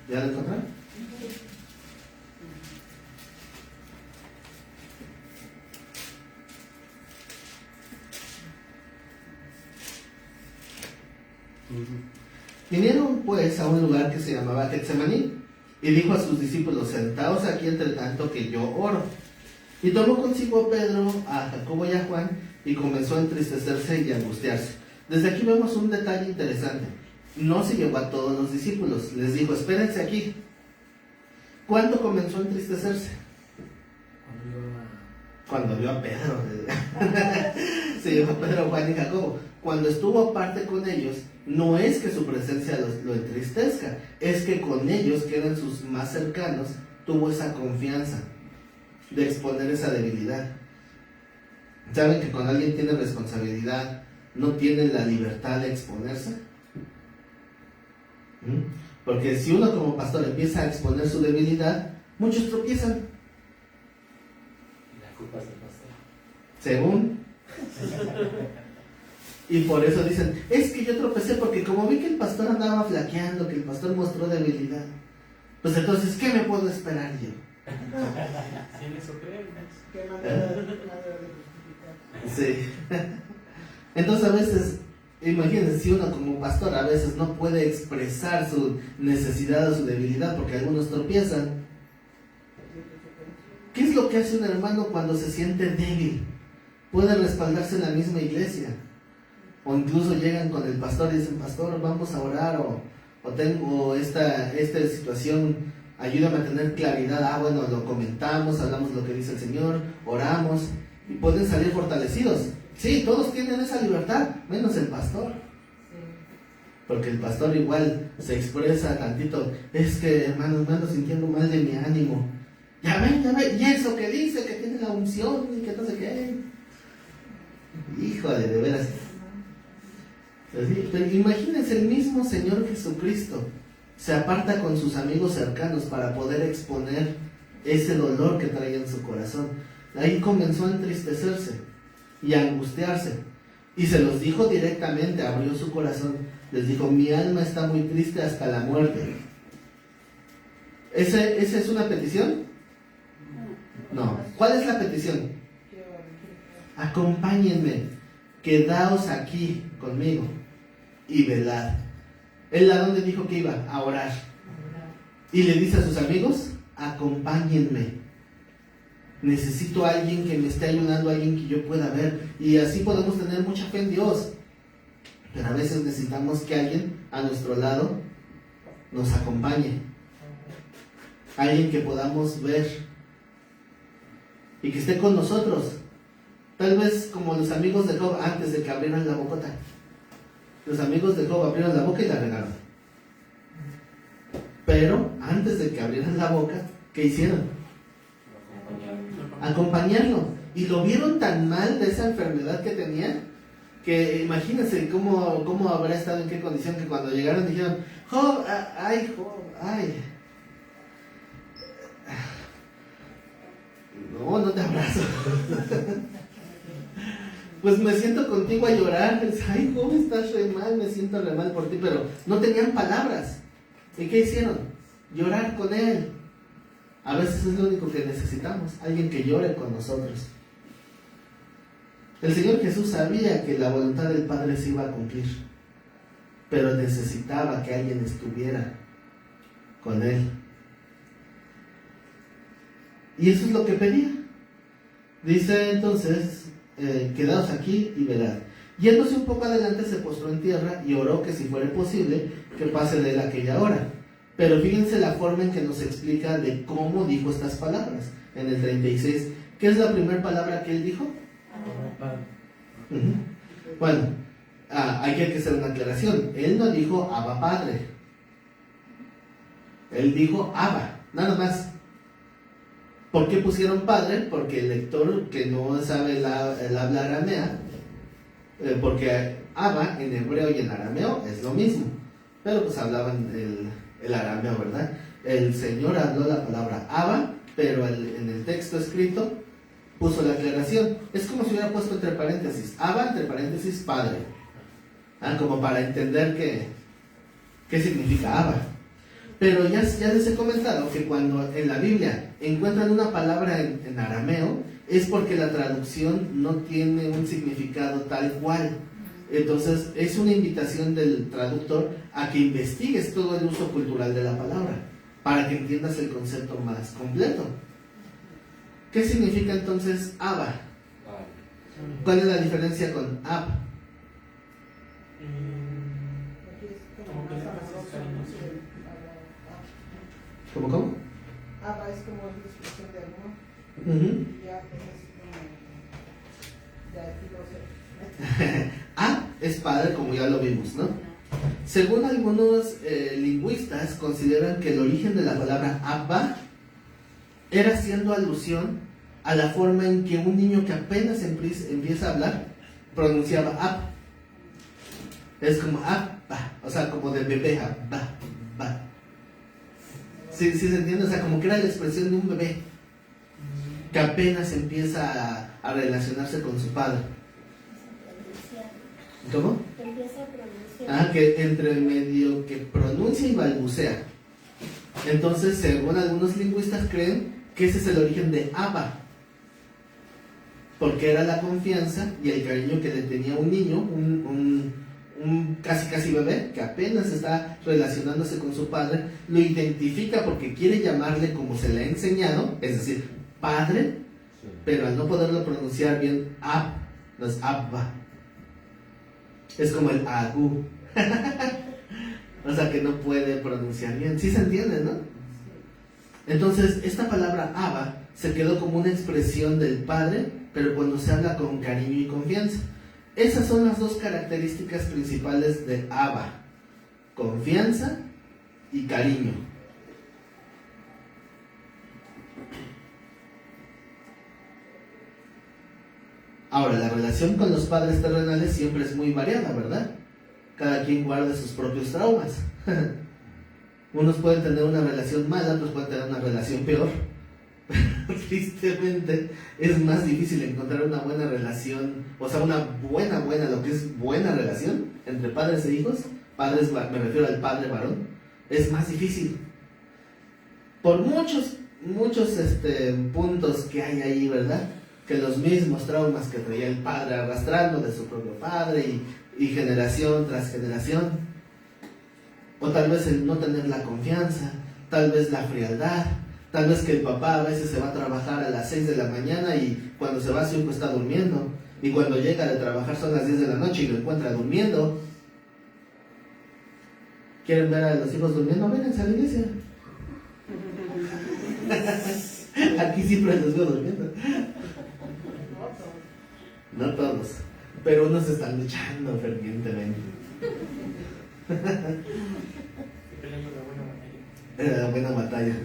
¿Ya lo encontraron? Vinieron pues a un lugar que se llamaba Getsemaní, y dijo a sus discípulos, sentaos aquí entre tanto que yo oro. Y tomó consigo a Pedro, a Jacobo y a Juan, y comenzó a entristecerse y a angustiarse. Desde aquí vemos un detalle interesante. No se llevó a todos los discípulos, les dijo, espérense aquí. ¿Cuándo comenzó a entristecerse? Cuando vio a Pedro. Se llevó a Pedro, Juan y Jacobo. Cuando estuvo aparte con ellos, no es que su presencia lo entristezca, es que con ellos, que eran sus más cercanos, tuvo esa confianza de exponer esa debilidad. ¿Saben que cuando alguien tiene responsabilidad, no tiene la libertad de exponerse? Porque si uno como pastor empieza a exponer su debilidad, muchos tropiezan. La culpa es del pastor. Según. Y por eso dicen, es que yo tropecé porque como vi que el pastor andaba flaqueando, que el pastor mostró debilidad, pues entonces, ¿qué me puedo esperar yo? Si en eso creemos. Qué manera de justificar. Sí. Entonces a veces, imagínense, si uno como pastor a veces no puede expresar su necesidad o su debilidad porque algunos tropiezan. ¿Qué es lo que hace un hermano cuando se siente débil? Puede respaldarse en la misma iglesia. O incluso llegan con el pastor y dicen, pastor, vamos a orar, o tengo esta situación, ayúdame a tener claridad. Ah, bueno, lo comentamos, hablamos lo que dice el Señor, oramos, y pueden salir fortalecidos. Sí, todos tienen esa libertad, menos el pastor. Porque el pastor igual se expresa tantito, es que hermanos, me ando sintiendo mal de mi ánimo. Ya ven, y eso que dice, que tiene la unción y que no sé qué. Híjole, de veras. Pero imagínense, el mismo Señor Jesucristo se aparta con sus amigos cercanos para poder exponer ese dolor que traía en su corazón. Ahí comenzó a entristecerse y a angustiarse. Y se los dijo directamente, abrió su corazón. Les dijo, mi alma está muy triste hasta la muerte. ¿Esa es una petición? No. ¿Cuál es la petición? Acompáñenme, quedaos aquí conmigo y velad. ¿Él a dónde dijo que iba? A orar. Y le dice a sus amigos, acompáñenme. Necesito a alguien que me esté ayudando, alguien que yo pueda ver. Y así podemos tener mucha fe en Dios. Pero a veces necesitamos que alguien a nuestro lado nos acompañe. Alguien que podamos ver y que esté con nosotros. Tal vez como los amigos de Job antes de que abrieran la bocota. Los amigos de Job abrieron la boca y la regaron. Pero antes de que abrieran la boca, ¿qué hicieron? Acompañarlo. Y lo vieron tan mal de esa enfermedad que tenía, que imagínense cómo habrá estado, en qué condición, que cuando llegaron dijeron, Job, ay, Job, ay. No te abrazo. Pues me siento contigo a llorar. Ay, Job, estás re mal, me siento re mal por ti. Pero no tenían palabras. ¿Y qué hicieron? Llorar con él. A veces es lo único que necesitamos, alguien que llore con nosotros. El Señor Jesús sabía que la voluntad del Padre se iba a cumplir, pero necesitaba que alguien estuviera con Él. Y eso es lo que pedía. Dice entonces, quedaos aquí y velad. Yéndose un poco adelante, se postró en tierra y oró que si fuera posible, que pase de él aquella hora. Pero fíjense la forma en que nos explica de cómo dijo estas palabras. En el 36, ¿qué es la primera palabra que él dijo? Bueno, hay que hacer una aclaración. Él no dijo Abba Padre. Él dijo Abba, nada más. ¿Por qué pusieron Padre? Porque el lector que no sabe el habla aramea, porque Abba en hebreo y en arameo es lo mismo, pero pues hablaban el arameo, ¿verdad? El Señor habló la palabra Abba, pero en el texto escrito puso la aclaración. Es como si hubiera puesto entre paréntesis Abba, entre paréntesis Padre, como para entender qué significa Abba. Pero ya les he comentado que cuando en la Biblia encuentran una palabra en arameo, es porque la traducción no tiene un significado tal cual. Entonces es una invitación del traductor a que investigues todo el uso cultural de la palabra, para que entiendas el concepto más completo. ¿Qué significa entonces Abba? ¿Cuál es la diferencia con Ab? Como que le pasas cariñoso. ¿Cómo? Abba es como una expresión de amor. Uh-huh. Ya es como de aquí lo sé. Ab es padre, como ya lo vimos, ¿no? Según algunos lingüistas, consideran que el origen de la palabra Abba era haciendo alusión a la forma en que un niño que apenas empieza a hablar pronunciaba Ab. Es como Abba, o sea, como de bebé, Abba, ba. ¿Sí se entiende? O sea, como que era la expresión de un bebé que apenas empieza a relacionarse con su padre. ¿Cómo? Empieza a pronunciar. Que entre medio que pronuncia y balbucea. Entonces, según algunos lingüistas, creen que ese es el origen de Abba, porque era la confianza y el cariño que le tenía un niño, un casi bebé, que apenas está relacionándose con su padre, lo identifica porque quiere llamarle como se le ha enseñado, es decir, padre, pero al no poderlo pronunciar bien, Ab, no es Abba. Es como el Agu. O sea que no puede pronunciar bien. ¿Sí se entiende, no? Entonces, esta palabra Abba se quedó como una expresión del padre, pero cuando se habla con cariño y confianza. Esas son las dos características principales de Abba: confianza y cariño. Ahora, la relación con los padres terrenales siempre es muy variada, ¿verdad? Cada quien guarda sus propios traumas. Unos pueden tener una relación mala, otros pueden tener una relación peor. Tristemente es más difícil encontrar una buena relación, o sea, una buena, lo que es buena relación entre padres e hijos. Padres, me refiero al padre varón, es más difícil. Por muchos muchos puntos que hay ahí, ¿verdad? Que los mismos traumas que traía el padre arrastrando de su propio padre y generación tras generación. O tal vez el no tener la confianza, tal vez la frialdad, tal vez que el papá a veces se va a trabajar a las 6 de la mañana y cuando se va su hijo está durmiendo. Y cuando llega de trabajar son las 10 de la noche y lo encuentra durmiendo. ¿Quieren ver a los hijos durmiendo? Vénganse a la iglesia. Aquí siempre los veo durmiendo. No todos, pero unos están luchando fervientemente. Peleando la buena batalla. Era la buena batalla.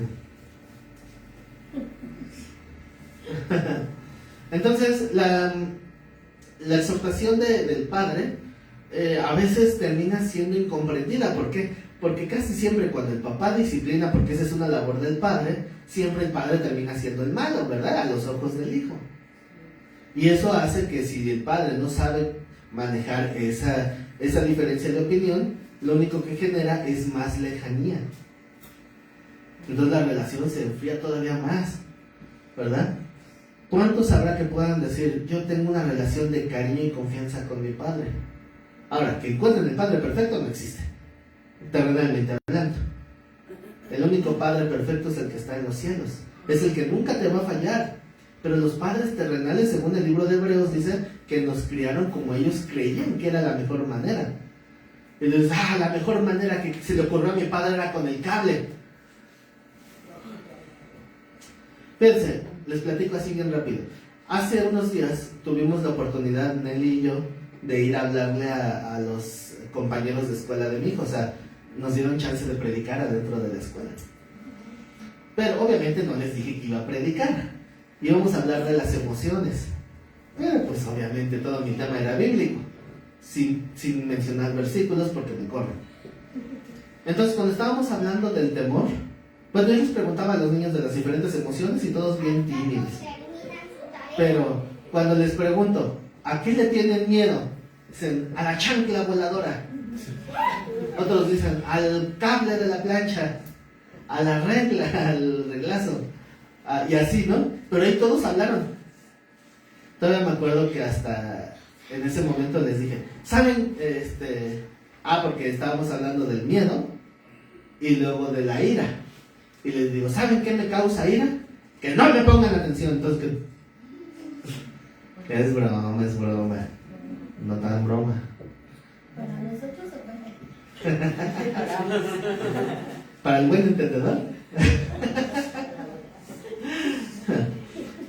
Entonces, la exhortación del padre a veces termina siendo incomprendida. ¿Por qué? Porque casi siempre cuando el papá disciplina, porque esa es una labor del padre, siempre el padre termina siendo el malo, ¿verdad? A los ojos del hijo. Y eso hace que si el padre no sabe manejar esa diferencia de opinión, lo único que genera es más lejanía. Entonces la relación se enfría todavía más, ¿verdad? ¿Cuántos habrá que puedan decir, yo tengo una relación de cariño y confianza con mi padre? Ahora, que encuentren el padre perfecto no existe, terrenalmente hablando. El único padre perfecto es el que está en los cielos, es el que nunca te va a fallar. Pero los padres terrenales, según el libro de Hebreos, dice que nos criaron como ellos creían que era la mejor manera. Y dices, la mejor manera que se le ocurrió a mi padre era con el cable. Fíjense, les platico así bien rápido. Hace unos días tuvimos la oportunidad, Nelly y yo, de ir a hablarle a los compañeros de escuela de mi hijo. O sea, nos dieron chance de predicar adentro de la escuela. Pero obviamente no les dije que iba a predicar. Íbamos a hablar de las emociones. Pero pues obviamente todo mi tema era bíblico. Sin mencionar versículos porque me corren. Entonces cuando estábamos hablando del temor, pues yo les preguntaba a los niños de las diferentes emociones y todos bien tímidos. Pero cuando les pregunto, ¿a qué le tienen miedo? Dicen, a la chancla voladora. Otros dicen, al cable de la plancha, a la regla, al reglazo. Y así, ¿no? Pero ahí todos hablaron. Todavía me acuerdo que hasta en ese momento les dije, ¿saben? Porque estábamos hablando del miedo y luego de la ira. Y les digo, ¿saben qué me causa ira? Que no me pongan atención. Entonces, que es broma, es broma. No tan broma. Para nosotros o para Para el buen entendedor.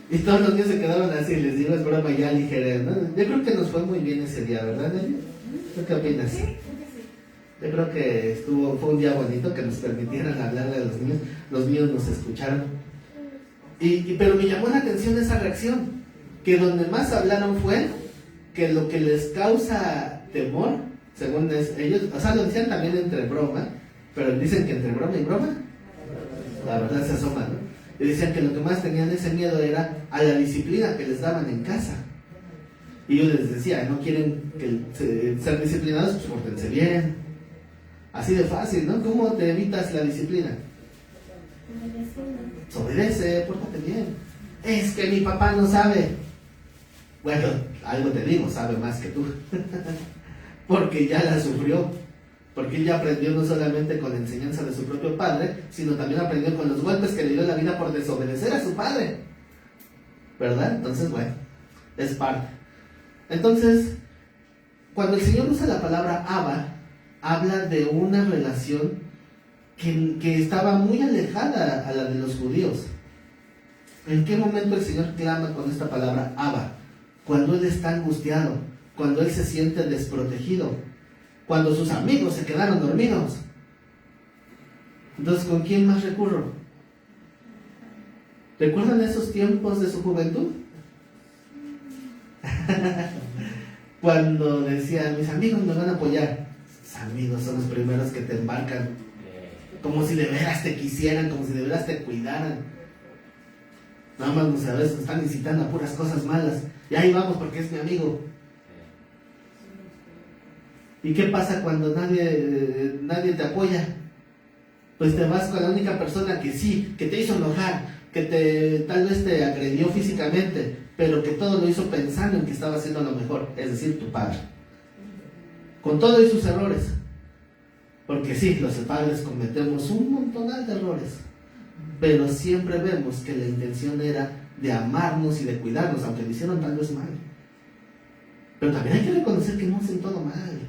Y todos los niños se quedaron así, les digo, es broma ya ligera, ¿no? Yo creo que nos fue muy bien ese día, ¿verdad, Nelly? ¿Tú qué opinas? Yo creo que fue un día bonito que nos permitieran hablarle a los niños nos escucharon. Pero me llamó la atención esa reacción, que donde más hablaron fue que lo que les causa temor, según ellos, o sea, lo decían también entre broma, pero dicen que entre broma y broma, la verdad se asoma, ¿no? Y decían que lo que más tenían ese miedo era a la disciplina que les daban en casa. Y yo les decía, no quieren ser disciplinados, pues pórtense bien. Así de fácil, ¿no? ¿Cómo te evitas la disciplina? Obedece, pórtate bien. Es que mi papá no sabe. Bueno, algo te digo, sabe más que tú. Porque ya la sufrió. Porque él ya aprendió no solamente con la enseñanza de su propio padre, sino también aprendió con los golpes que le dio la vida por desobedecer a su padre. ¿Verdad? Entonces, bueno, es parte. Entonces, cuando el Señor usa la palabra Abba, habla de una relación que estaba muy alejada a la de los judíos. ¿En qué momento el Señor clama con esta palabra Abba? Cuando Él está angustiado, cuando Él se siente desprotegido, cuando sus amigos se quedaron dormidos. Entonces, ¿con quién más recurro? ¿Recuerdan esos tiempos de su juventud? Cuando decían, mis amigos me van a apoyar. Sus amigos son los primeros que te embarcan. Como si de veras te quisieran, como si de veras te cuidaran. Nada más, no sabes, nos están incitando a puras cosas malas. Y ahí vamos porque es mi amigo. ¿Y qué pasa cuando nadie te apoya? Pues te vas con la única persona que sí, que te hizo enojar, que tal vez te agredió físicamente, pero que todo lo hizo pensando en que estaba haciendo lo mejor, es decir, tu padre. Con todo y sus errores. Porque sí, los padres cometemos un montón de errores, pero siempre vemos que la intención era de amarnos y de cuidarnos, aunque lo hicieron tal vez mal. Pero también hay que reconocer que no hacen todo mal.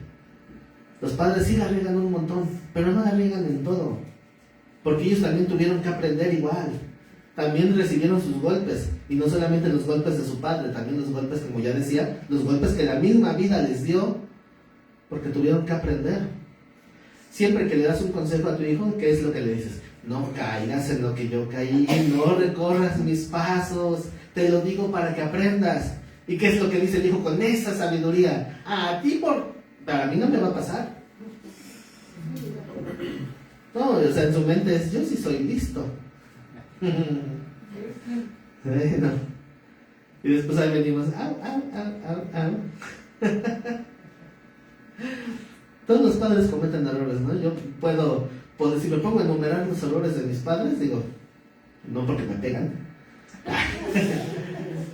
Los padres sí la riegan un montón, pero no la riegan en todo, porque ellos también tuvieron que aprender igual. También recibieron sus golpes, y no solamente los golpes de su padre, también los golpes, como ya decía, los golpes que la misma vida les dio, porque tuvieron que aprender. Siempre que le das un consejo a tu hijo, ¿qué es lo que le dices? No caigas en lo que yo caí, no recorras mis pasos, te lo digo para que aprendas. ¿Y qué es lo que dice el hijo con esa sabiduría? Para mí no me va a pasar. No, o sea, en su mente es, yo sí soy listo. Bueno. Y después ahí venimos, au. Todos los padres cometen errores, ¿no? Yo puedo, si me pongo a enumerar los errores de mis padres, digo, no porque me pegan,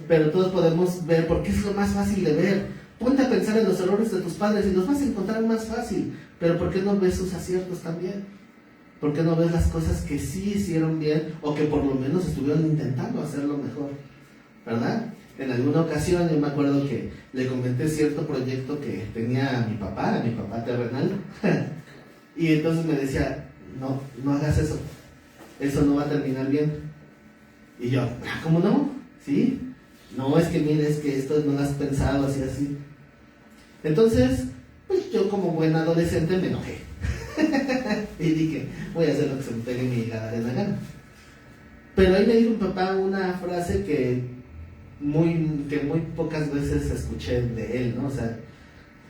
pero todos podemos ver, porque es lo más fácil de ver. Ponte a pensar en los errores de tus padres y los vas a encontrar más fácil, pero ¿por qué no ves sus aciertos también? ¿Por qué no ves las cosas que sí hicieron bien o que por lo menos estuvieron intentando hacerlo mejor? ¿Verdad? En alguna ocasión yo me acuerdo que le comenté cierto proyecto que tenía a mi papá terrenal, y entonces me decía, no hagas eso no va a terminar bien. Y yo, ¿cómo no? ¿Sí? No, es que mire, es que esto no lo has pensado así. Entonces, pues yo como buen adolescente me enojé. Y dije, voy a hacer lo que se me pegue mi gana. Pero ahí me dijo mi papá una frase que muy pocas veces escuché de él, ¿no? O sea,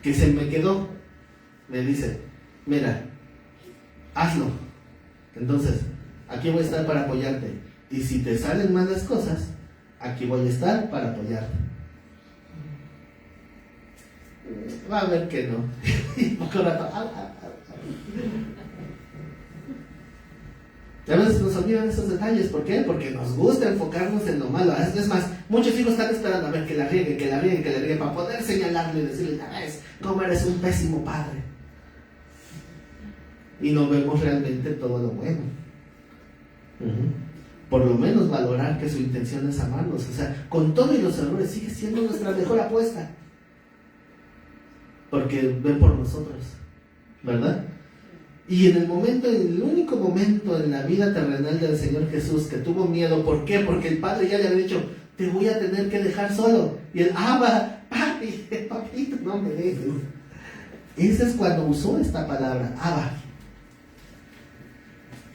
que se me quedó. Me dice, mira, hazlo. Entonces, aquí voy a estar para apoyarte. Y si te salen mal las cosas, aquí voy a estar para apoyarte. Va a ver que no. Y poco rato, A veces nos olvidan esos detalles. ¿Por qué? Porque nos gusta enfocarnos en lo malo. Es más, muchos hijos están esperando a ver que la rieguen para poder señalarle y decirle, ¿sabes cómo eres un pésimo padre? Y no vemos realmente todo lo bueno. Por lo menos valorar que su intención es amarnos. O sea, con todos los errores sigue siendo nuestra mejor apuesta. Porque ven por nosotros, ¿verdad? Y en el único momento en la vida terrenal del Señor Jesús que tuvo miedo, ¿por qué? Porque el Padre ya le había dicho, te voy a tener que dejar solo. Y él, papito, no me dejes. Ese es cuando usó esta palabra, Abba.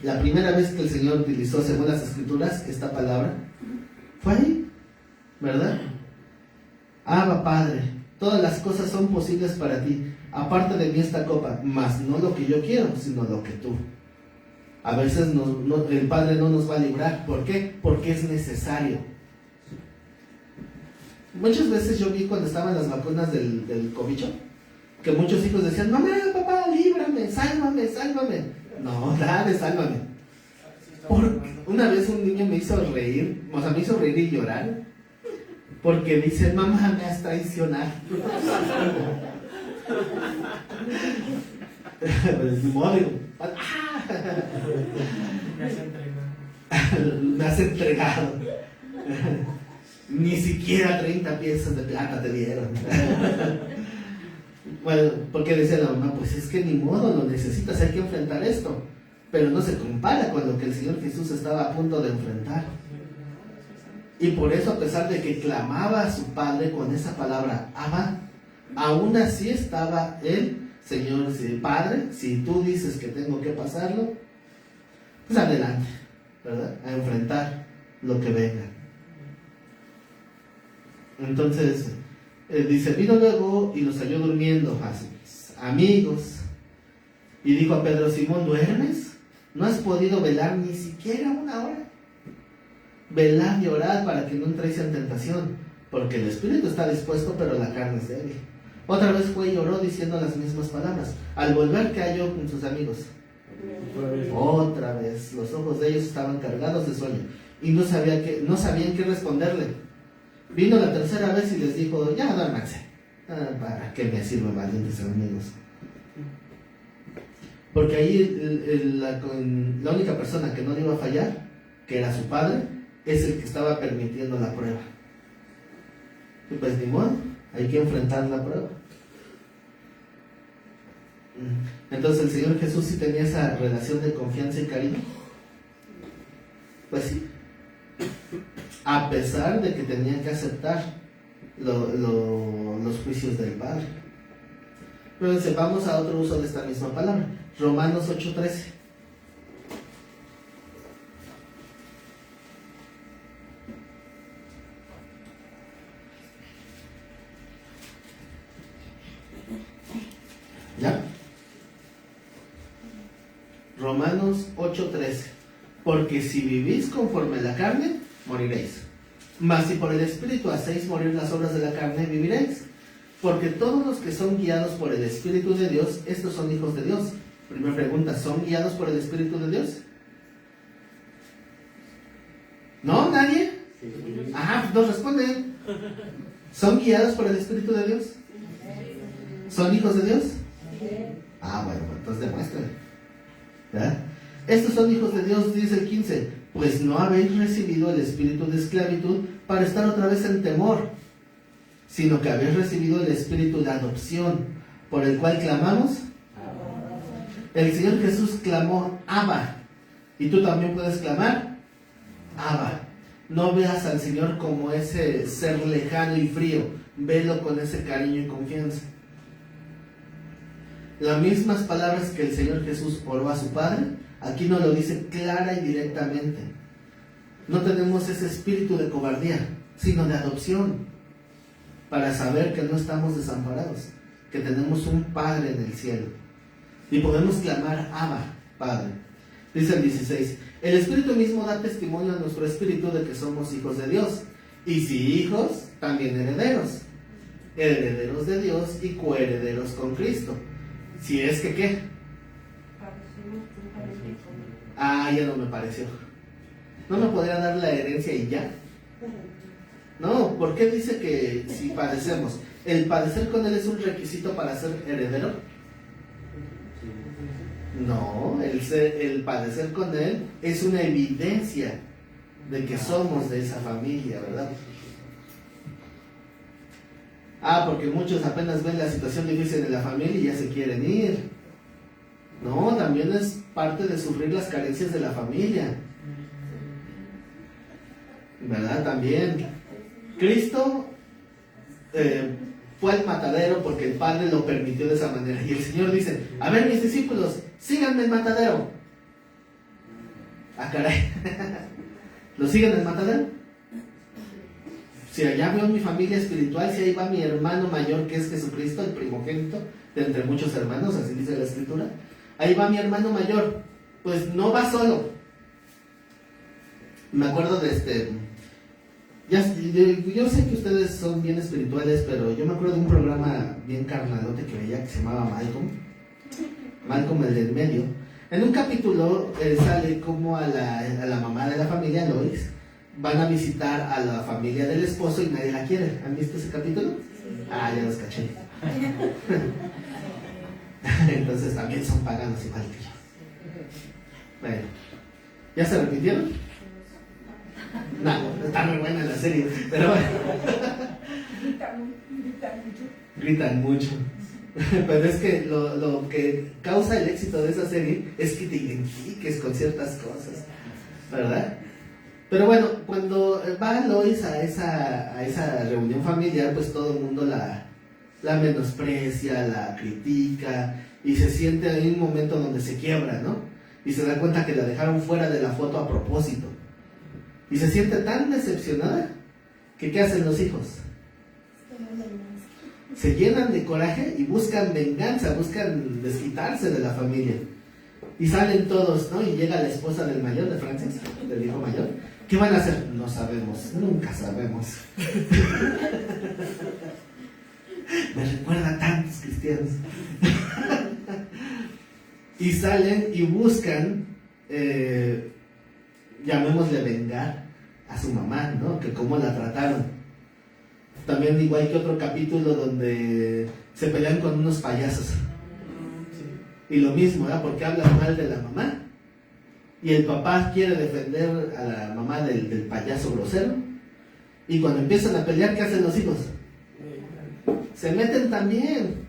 La primera vez que el Señor utilizó, según las Escrituras, esta palabra, fue ahí, ¿verdad? Abba, Padre, todas las cosas son posibles para ti. Aparte de mí esta copa, mas no lo que yo quiero, sino lo que tú. A veces el Padre no nos va a librar. ¿Por qué? Porque es necesario. Muchas veces yo vi cuando estaban las vacunas del cobicho, que muchos hijos decían, mamá, papá, líbrame, sálvame. No, dale, sálvame. Una vez un niño me hizo reír y llorar, porque dice, mamá, me has traicionado. Me has entregado. Ni siquiera 30 piezas de plata te dieron. Bueno, porque decía la mamá, pues es que ni modo, lo necesitas, hay que enfrentar esto. Pero no se compara con lo que el Señor Jesús estaba a punto de enfrentar. Y por eso, a pesar de que clamaba a su Padre con esa palabra, Abba, aún así estaba el Señor, Padre, si tú dices que tengo que pasarlo, pues adelante, ¿verdad? A enfrentar lo que venga. Entonces, dice, vino luego y los halló durmiendo, así, amigos. Y dijo a Pedro, Simón, ¿duermes? ¿No has podido velar ni siquiera una hora? Velad y orad para que no entréis en tentación, porque el espíritu está dispuesto, pero la carne es débil. Otra vez fue y oró diciendo las mismas palabras. Al volver, ¿qué halló con sus amigos? Otra vez, los ojos de ellos estaban cargados de sueño. y no sabían qué responderle. Vino la tercera vez y les dijo, ya duérmanse. ¿Para qué me sirven valientes enemigos? Porque ahí la única persona que no le iba a fallar, que era su padre, es el que estaba permitiendo la prueba. Y pues ni modo, hay que enfrentar la prueba. Entonces el Señor Jesús sí tenía esa relación de confianza y cariño. Pues sí, a pesar de que tenían que aceptar los juicios del Padre. Pero entonces, vamos a otro uso de esta misma palabra. Romanos 8:13. ¿Ya? Romanos 8:13. Porque si vivís conforme a la carne, moriréis. Mas si por el Espíritu hacéis morir las obras de la carne, viviréis. Porque todos los que son guiados por el Espíritu de Dios, estos son hijos de Dios. Primera pregunta, ¿son guiados por el Espíritu de Dios? ¿No? ¿Nadie? Sí. Ajá, nos responden. ¿Son guiados por el Espíritu de Dios? ¿Son hijos de Dios? Bueno, entonces demuestren. ¿Verdad? Estos son hijos de Dios, dice el 15, pues no habéis recibido el espíritu de esclavitud para estar otra vez en temor, sino que habéis recibido el espíritu de adopción, por el cual clamamos. El Señor Jesús clamó Abba, y tú también puedes clamar Abba. No veas al Señor como ese ser lejano y frío, velo con ese cariño y confianza. Las mismas palabras que el Señor Jesús oró a su Padre, aquí nos lo dice clara y directamente. No tenemos ese espíritu de cobardía, sino de adopción, para saber que no estamos desamparados, que tenemos un Padre en el cielo. Y podemos clamar Abba, Padre. Dice el 16, el Espíritu mismo da testimonio a nuestro espíritu de que somos hijos de Dios. Y si hijos, también herederos. Herederos de Dios y coherederos con Cristo. Si es que, ¿qué? Ya no me pareció. ¿No me podría dar la herencia y ya? No, ¿por qué dice que si padecemos? ¿El padecer con Él es un requisito para ser heredero? No, el padecer con Él es una evidencia de que somos de esa familia, ¿verdad? Porque muchos apenas ven la situación difícil de la familia y ya se quieren ir. No, también es parte de sufrir las carencias de la familia, ¿verdad? También Cristo fue al matadero porque el Padre lo permitió de esa manera. Y el Señor dice, a ver mis discípulos, síganme el matadero. Caray. ¿Lo siguen el matadero? Si allá veo mi familia espiritual, si ahí va mi hermano mayor que es Jesucristo, el primogénito de entre muchos hermanos, así dice la Escritura. Ahí va mi hermano mayor, pues no va solo. Me acuerdo de yo sé que ustedes son bien espirituales, pero yo me acuerdo de un programa bien carnalote que veía que se llamaba Malcolm el del medio. En un capítulo sale como a la mamá de la familia, Lois, van a visitar a la familia del esposo y nadie la quiere. ¿Han visto ese capítulo? Ya los caché. Entonces también son paganos igual que yo. Bueno, ¿ya se arrepintieron? No, está muy buena la serie, pero bueno. Gritan mucho. Pero es que lo que causa el éxito de esa serie es que te identifiques con ciertas cosas, ¿verdad? Pero bueno, cuando va Lois a esa reunión familiar, pues todo el mundo la menosprecia, la critica y se siente en un momento donde se quiebra, ¿no? Y se da cuenta que la dejaron fuera de la foto a propósito. Y se siente tan decepcionada que ¿qué hacen los hijos? Se llenan de coraje y buscan venganza, buscan desquitarse de la familia. Y salen todos, ¿no? Y llega la esposa del mayor, de Francis, del hijo mayor. ¿Qué van a hacer? No sabemos, nunca sabemos. Me recuerda a tantos cristianos. Y salen y buscan, llamémosle vengar a su mamá, ¿no? Que cómo la trataron. También igual que otro capítulo donde se pelean con unos payasos. Y lo mismo, ¿verdad? Porque hablan mal de la mamá. Y el papá quiere defender a la mamá del payaso grosero. Y cuando empiezan a pelear, ¿qué hacen los hijos? Se meten también.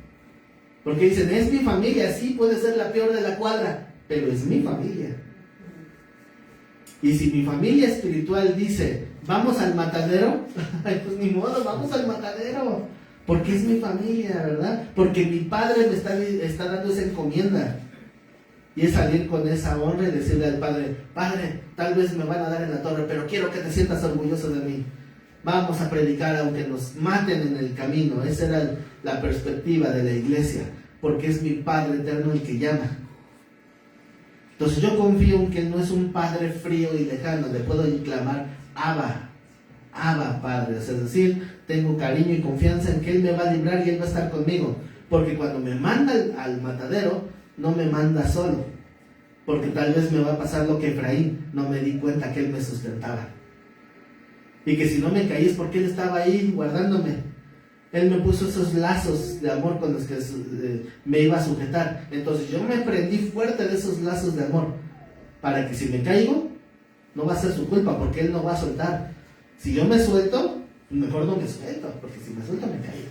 Porque dicen, es mi familia, sí, puede ser la peor de la cuadra, pero es mi familia. Y si mi familia espiritual dice, vamos al matadero, pues ni modo, vamos al matadero. Porque es mi familia, ¿verdad? Porque mi padre me está dando esa encomienda. Y es salir con esa honra y decirle al padre, padre, tal vez me van a dar en la torre, pero quiero que te sientas orgulloso de mí. Vamos a predicar aunque nos maten en el camino. Esa era la perspectiva de la iglesia, porque es mi Padre eterno el que llama. Entonces yo confío en que no es un Padre frío y lejano, le puedo clamar Abba, Abba Padre, es decir, tengo cariño y confianza en que Él me va a librar y Él va a estar conmigo, porque cuando me manda al matadero, no me manda solo, porque tal vez me va a pasar lo que Efraín, no me di cuenta que Él me sustentaba. Y que si no me caí es porque Él estaba ahí guardándome. Él me puso esos lazos de amor con los que me iba a sujetar. Entonces yo me prendí fuerte de esos lazos de amor. Para que si me caigo, no va a ser su culpa, porque Él no va a soltar. Si yo me suelto, mejor no me suelto, porque si me suelto me caigo.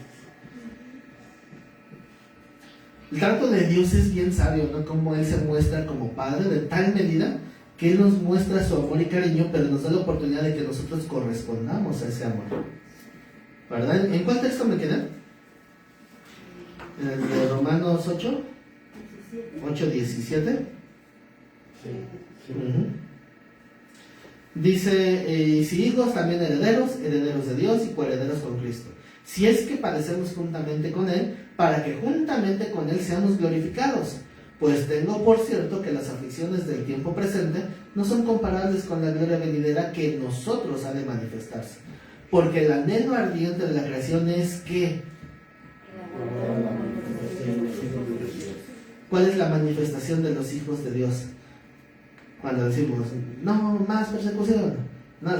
El trato de Dios es bien sabio, ¿no? Como Él se muestra como Padre de tal medida que Él nos muestra su amor y cariño, pero nos da la oportunidad de que nosotros correspondamos a ese amor, ¿verdad? ¿En cuál texto me queda? ¿En el de Romanos 8? 8, 17. Dice, si hijos también herederos, herederos de Dios y coherederos con Cristo. Si es que padecemos juntamente con Él, para que juntamente con Él seamos glorificados. Pues tengo por cierto que las aflicciones del tiempo presente no son comparables con la gloria venidera que en nosotros ha de manifestarse. Porque el anhelo ardiente de la creación es que... ¿Cuál es la manifestación de los hijos de Dios? Cuando decimos, no, más persecución. No,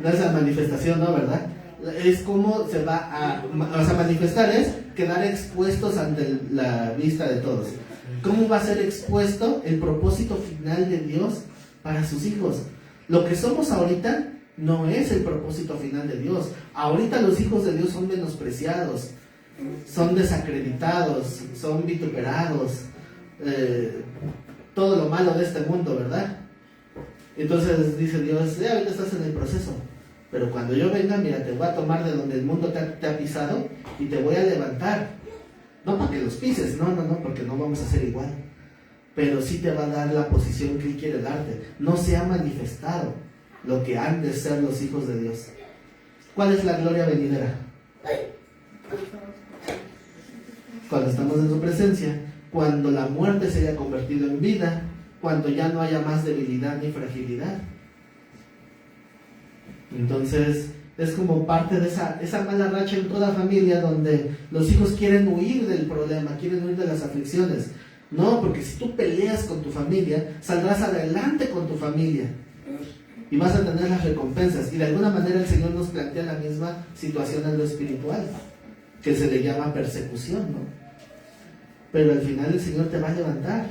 no es la manifestación, ¿no? ¿Verdad? Es como se va a... O sea, manifestar es quedar expuestos ante la vista de todos. ¿Cómo va a ser expuesto el propósito final de Dios para sus hijos? Lo que somos ahorita no es el propósito final de Dios. Ahorita los hijos de Dios son menospreciados, son desacreditados, son vituperados, todo lo malo de este mundo, ¿verdad? Entonces dice Dios, ahorita estás en el proceso, pero cuando yo venga, mira, te voy a tomar de donde el mundo te ha pisado y te voy a levantar. No para que los pises, no, porque no vamos a ser igual. Pero sí te va a dar la posición que Él quiere darte. No se ha manifestado lo que han de ser los hijos de Dios. ¿Cuál es la gloria venidera? Cuando estamos en su presencia, cuando la muerte se haya convertido en vida, cuando ya no haya más debilidad ni fragilidad. Entonces... es como parte de esa mala racha en toda familia donde los hijos quieren huir del problema, quieren huir de las aflicciones. No, porque si tú peleas con tu familia, saldrás adelante con tu familia y vas a tener las recompensas. Y de alguna manera el Señor nos plantea la misma situación en lo espiritual, que se le llama persecución, ¿no? Pero al final el Señor te va a levantar,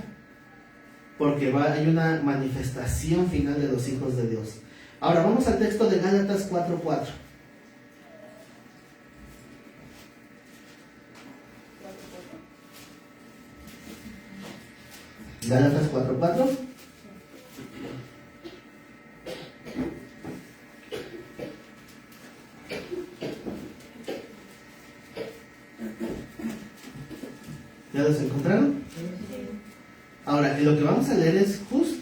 porque hay una manifestación final de los hijos de Dios. Ahora vamos al texto de Gálatas 4:4. Gálatas 4:4. ¿Ya los encontraron? Ahora, lo que vamos a leer es justo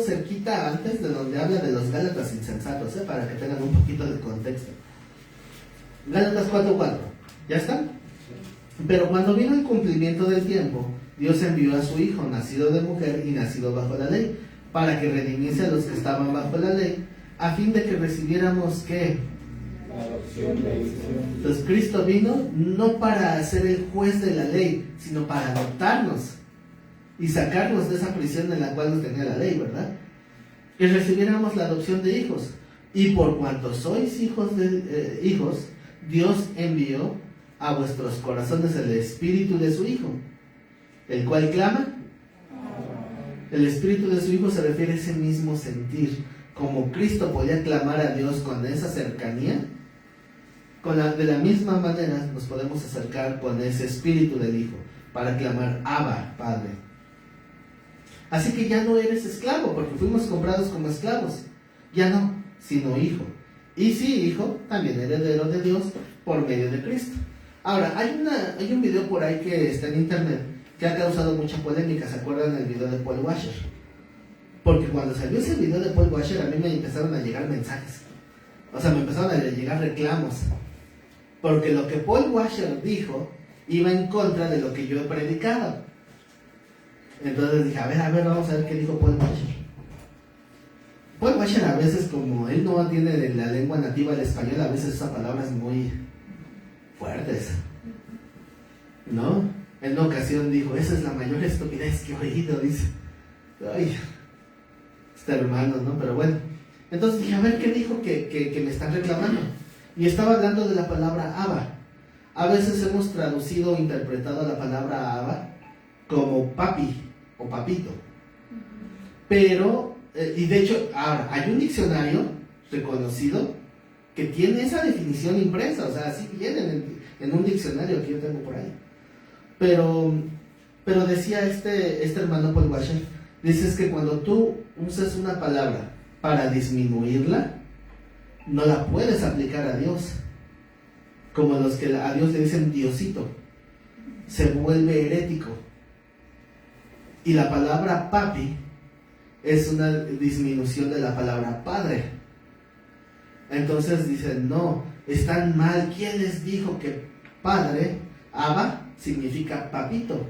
cerquita antes de donde habla de los Gálatas insensatos, para que tengan un poquito de contexto. Gálatas 4:4. ¿Ya está? Pero cuando vino el cumplimiento del tiempo, Dios envió a su Hijo, nacido de mujer y nacido bajo la ley, para que redimiese a los que estaban bajo la ley, a fin de que recibiéramos ¿qué? La adopción, la edición. Entonces Cristo vino no para ser el juez de la ley, sino para adoptarnos y sacarnos de esa prisión en la cual nos tenía la ley, ¿verdad? Y recibiéramos la adopción de hijos. Y por cuanto sois hijos, Dios envió a vuestros corazones el espíritu de su Hijo, el cual clama. El espíritu de su Hijo se refiere a ese mismo sentir. Como Cristo podía clamar a Dios con esa cercanía, de la misma manera nos podemos acercar con ese espíritu del Hijo para clamar Abba, Padre. Así que ya no eres esclavo, porque fuimos comprados como esclavos. Ya no, sino hijo. Y sí, hijo, también heredero de Dios por medio de Cristo. Ahora, hay un video por ahí que está en internet que ha causado mucha polémica. ¿Se acuerdan del video de Paul Washer? Porque cuando salió ese video de Paul Washer, a mí me empezaron a llegar mensajes. O sea, me empezaron a llegar reclamos. Porque lo que Paul Washer dijo iba en contra de lo que yo he predicado. Entonces dije, a ver, vamos a ver qué dijo Paul Washer. Paul Washer a veces, como él no tiene la lengua nativa del español, a veces usa palabras muy fuertes, ¿no? En una ocasión dijo, esa es la mayor estupidez que he oído, dice. Ay, este hermano, ¿no? Pero bueno, entonces dije, a ver qué dijo que me están reclamando. Y estaba hablando de la palabra Abba. A veces hemos traducido o interpretado la palabra Abba como papi o papito. Pero, y de hecho, ahora, hay un diccionario reconocido que tiene esa definición impresa, o sea, así viene en un diccionario que yo tengo por ahí. Pero decía este hermano Paul Washer, dices que cuando tú usas una palabra para disminuirla, no la puedes aplicar a Dios, como los que a Dios le dicen Diosito, se vuelve herético. Y la palabra papi es una disminución de la palabra padre. Entonces dicen, no, están mal. ¿Quién les dijo que padre, Abba, significa papito?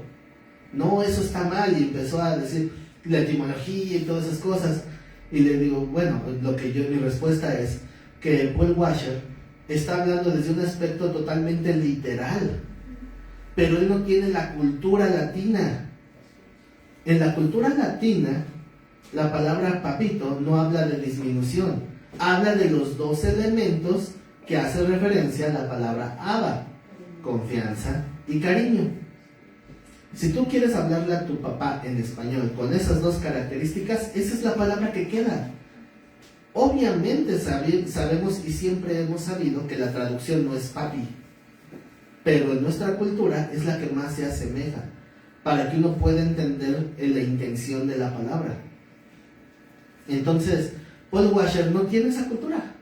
No, eso está mal. Y empezó a decir la etimología y todas esas cosas. Y le digo, bueno, mi respuesta es que Paul Washer está hablando desde un aspecto totalmente literal, pero él no tiene la cultura latina. En la cultura latina, la palabra papito no habla de disminución, habla de los dos elementos que hace referencia a la palabra Abba: confianza y cariño. Si tú quieres hablarle a tu papá en español con esas dos características, esa es la palabra que queda. Obviamente sabemos y siempre hemos sabido que la traducción no es papi, pero en nuestra cultura es la que más se asemeja, para que uno pueda entender la intención de la palabra. Entonces, Paul Washer no tiene esa cultura,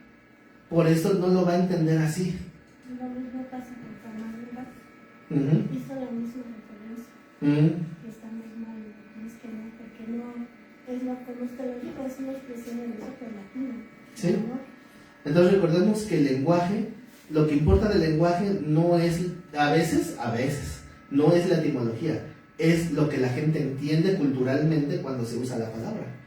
por eso no lo va a entender así. Lo mismo pasa con Tamaulipas. Uh-huh. Hizo la misma referencia. Uh-huh. Estamos mal, es que no, porque no es lo que usted lo dijo, es una expresión de nosotros latina. Sí. Entonces recordemos que el lenguaje, lo que importa del lenguaje no es, a veces, no es la etimología, es lo que la gente entiende culturalmente cuando se usa la palabra.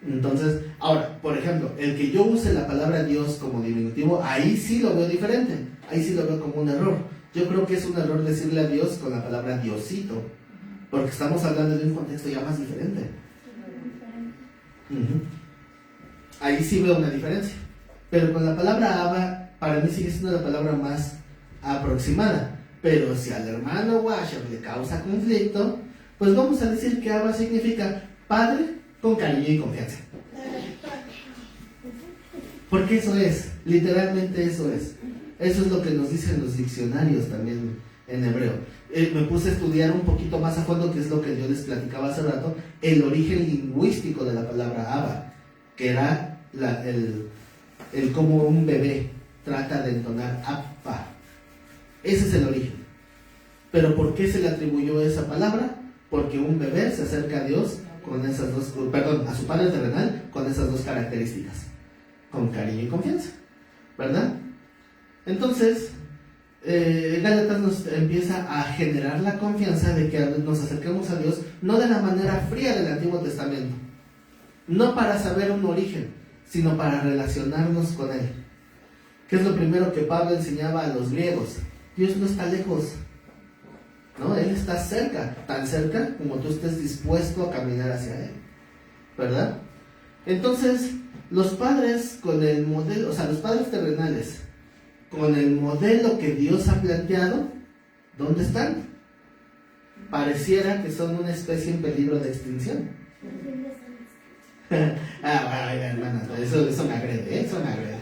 Entonces, ahora, por ejemplo, el que yo use la palabra Dios como diminutivo, ahí sí lo veo diferente, ahí sí lo veo como un error. Yo creo que es un error decirle a Dios con la palabra Diosito, porque estamos hablando de un contexto ya más diferente. Uh-huh. Ahí sí veo una diferencia, pero con la palabra Abba, para mí sigue siendo la palabra más aproximada. Pero si al hermano Washer le causa conflicto, pues vamos a decir que Abba significa padre con cariño y confianza. Porque eso es, literalmente eso es. Eso es lo que nos dicen los diccionarios también en hebreo. Me puse a estudiar un poquito más a fondo, que es lo que yo les platicaba hace rato, el origen lingüístico de la palabra Abba, que era el cómo un bebé trata de entonar Abba. Ese es el origen. Pero ¿por qué se le atribuyó esa palabra? Porque un bebé se acerca a Dios con esas dos, a su padre terrenal con esas dos características, con cariño y confianza, ¿verdad? Entonces, Gálatas nos empieza a generar la confianza de que nos acerquemos a Dios no de la manera fría del Antiguo Testamento, no para saber un origen, sino para relacionarnos con Él. ¿Qué es lo primero que Pablo enseñaba a los griegos? Dios no está lejos, ¿no? Él está cerca, tan cerca como tú estés dispuesto a caminar hacia Él, ¿verdad? Entonces, Los padres con el modelo, o sea, los padres terrenales, con el modelo que Dios ha planteado, ¿dónde están? Pareciera que son una especie en peligro de extinción. Hermana, eso me agrede, eso me agrede.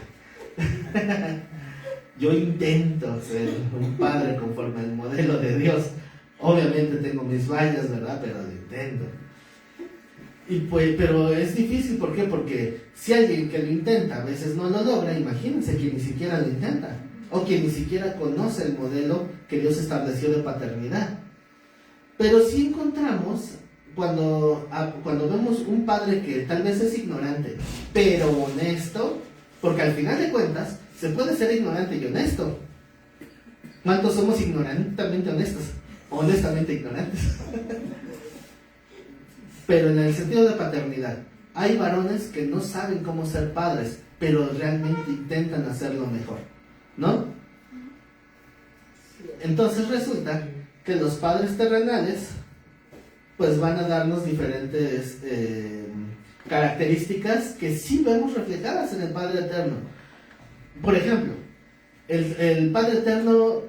Yo intento ser un padre conforme al modelo de Dios. Obviamente tengo mis fallas, ¿verdad? Pero lo intento. Y pues, pero es difícil, ¿por qué? Porque si alguien que lo intenta a veces no lo logra, imagínense quien ni siquiera lo intenta, o quien ni siquiera conoce el modelo que Dios estableció de paternidad. Pero sí encontramos, cuando vemos un padre que tal vez es ignorante, pero honesto, porque al final de cuentas, se puede ser ignorante y honesto. ¿Cuántos somos ignorantemente honestos? Honestamente ignorantes. Pero en el sentido de paternidad, hay varones que no saben cómo ser padres, pero realmente intentan hacerlo mejor, ¿no? Entonces resulta que los padres terrenales pues van a darnos diferentes características que sí vemos reflejadas en el Padre Eterno. Por ejemplo, el Padre Eterno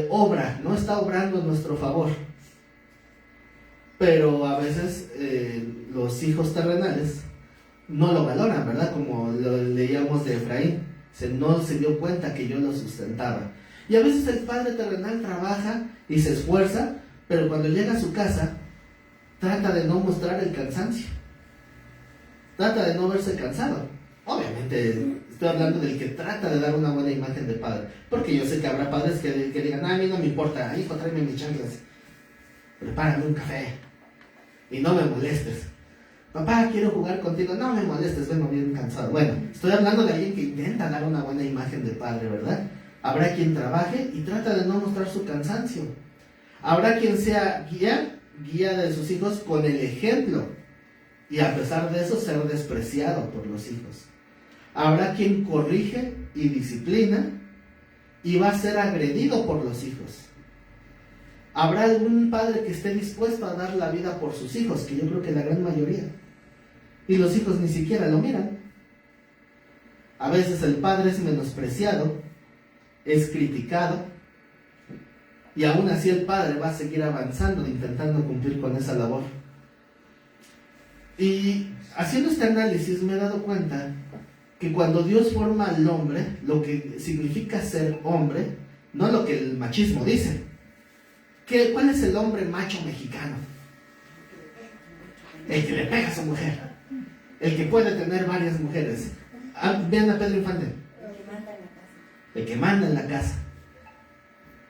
obra, no está obrando en nuestro favor, pero a veces los hijos terrenales no lo valoran, ¿verdad? Como lo leíamos de Efraín, no se dio cuenta que yo lo sustentaba. Y a veces el padre terrenal trabaja y se esfuerza, pero cuando llega a su casa, trata de no mostrar el cansancio. Trata de no verse cansado. Obviamente, estoy hablando del que trata de dar una buena imagen de padre. Porque yo sé que habrá padres que digan, a mí no me importa, hijo, tráeme mis chanclas, prepárame un café y no me molestes. Papá, quiero jugar contigo, no me molestes, vengo bien cansado. Bueno, estoy hablando de alguien que intenta dar una buena imagen de padre, ¿verdad? Habrá quien trabaje y trata de no mostrar su cansancio. Habrá quien sea guía de sus hijos con el ejemplo, y a pesar de eso ser despreciado por los hijos. Habrá quien corrige y disciplina y va a ser agredido por los hijos. Habrá algún padre que esté dispuesto a dar la vida por sus hijos, que yo creo que la gran mayoría, y los hijos ni siquiera lo miran. A veces el padre es menospreciado, es criticado, y aún así el padre va a seguir avanzando, intentando cumplir con esa labor. Y haciendo este análisis me he dado cuenta que cuando Dios forma al hombre, lo que significa ser hombre, no lo que el machismo dice. ¿Cuál es el hombre macho mexicano? El que le pega a su mujer, el que puede tener varias mujeres. Vean a Pedro Infante. El que manda en la casa.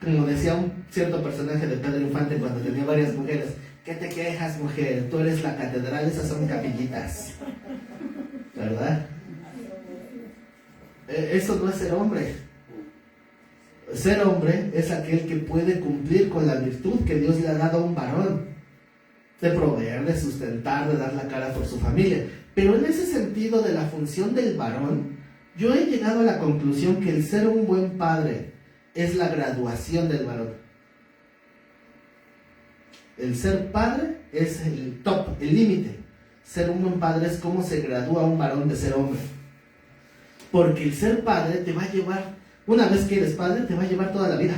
Como decía un cierto personaje de Pedro Infante cuando tenía varias mujeres: ¿qué te quejas, mujer? Tú eres la catedral, esas son capillitas. ¿Verdad? Eso no es ser hombre. Ser hombre es aquel que puede cumplir con la virtud que Dios le ha dado a un varón, de proveer, de sustentar, de dar la cara por su familia. Pero en ese sentido de la función del varón, yo he llegado a la conclusión que el ser un buen padre es la graduación del varón. El ser padre es el top, el límite. Ser un buen padre es cómo se gradúa un varón de ser hombre. Porque el ser padre te va a llevar, una vez que eres padre, te va a llevar toda la vida.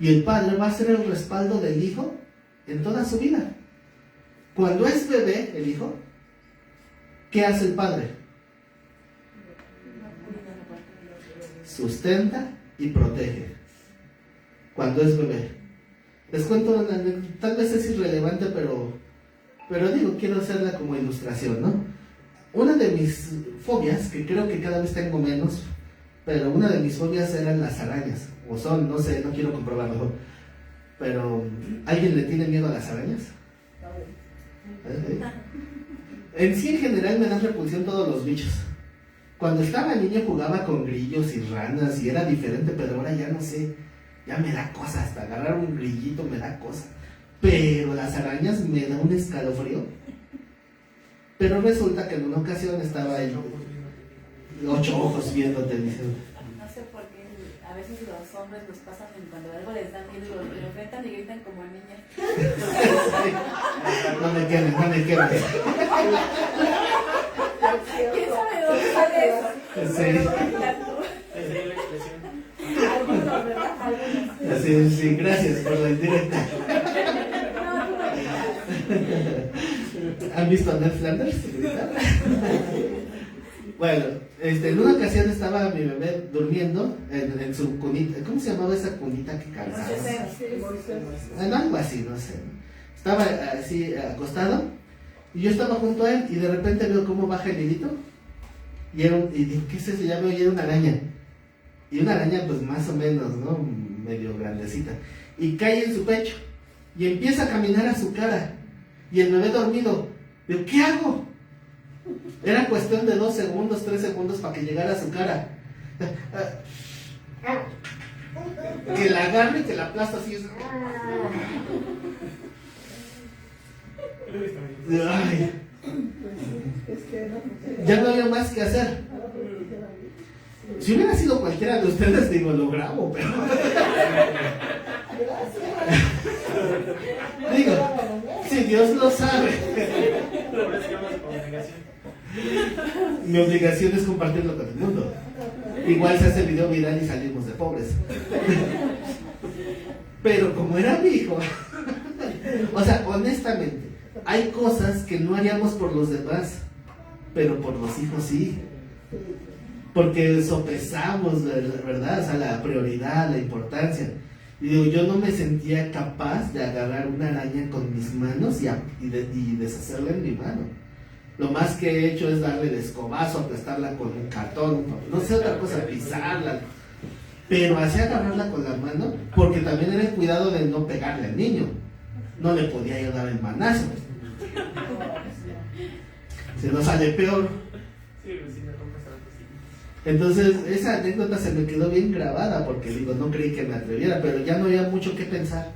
Y el padre va a ser el respaldo del hijo en toda su vida. Cuando es bebé, el hijo, ¿qué hace el padre? Sustenta y protege. Cuando es bebé. Les cuento una anécdota, tal vez es irrelevante, pero digo, quiero hacerla como ilustración, ¿no? Una de mis fobias, que creo que cada vez tengo menos, pero una de mis fobias eran las arañas, o son, no sé, no quiero comprobarlo, pero ¿alguien le tiene miedo a las arañas? En sí, en general, me dan repulsión todos los bichos. Cuando estaba niño jugaba con grillos y ranas y era diferente, pero ahora ya no sé, ya me da cosa, hasta agarrar un grillito me da cosa. Pero las arañas me da un escalofrío. Pero resulta que en una ocasión estaba en 8 ojos viéndote, diciendo. No sé por qué a veces los hombres nos pasan cuando algo les dan miedo y lo enfrentan y gritan como niñas. No me quemes, no me quemes. ¿Quién eso. Sí. Pero no tanto. Esa es la expresión. Algunos, ¿verdad? Algunos. Así, sí, gracias por la indirecta. No, tú no. ¿Han visto a Ned Flanders? Bueno, en una ocasión estaba mi bebé durmiendo en su cunita. ¿Cómo se llamaba esa cunita que calzaba? En algo así, no sé. Estaba así acostado y yo estaba junto a él y de repente veo cómo baja el hilito y dije, ¿qué es eso? Ya veo, y era una araña. Y una araña pues más o menos, ¿no? Medio grandecita. Y cae en su pecho y empieza a caminar a su cara. Y el bebé dormido. Digo, ¿qué hago? Era cuestión de 2 segundos, 3 segundos para que llegara a su cara. Que la agarre y que la aplasta así. Ay, Es que no. ya no había más que hacer. Si hubiera sido cualquiera de ustedes, digo, lo grabo, pero. Digo, si Dios lo sabe. Por eso llamas comunicación. Mi obligación es compartirlo con el mundo. Igual se hace el video viral y salimos de pobres. Pero como era mi hijo, o sea, honestamente, hay cosas que no haríamos por los demás, pero por los hijos sí. Porque sopesamos, ¿verdad? O sea, la prioridad, la importancia. Y digo, yo no me sentía capaz de agarrar una araña con mis manos y deshacerla en mi mano. Lo más que he hecho es darle el escobazo, aplastarla con un cartón, no sé, otra cosa, pisarla. Pero así agarrarla con la mano, porque también era el cuidado de no pegarle al niño. No le podía yo dar el manazo. Se nos sale peor. Sí, pues sí, me rompes algo así. Entonces, esa anécdota se me quedó bien grabada, porque digo, no creí que me atreviera, pero ya no había mucho que pensar.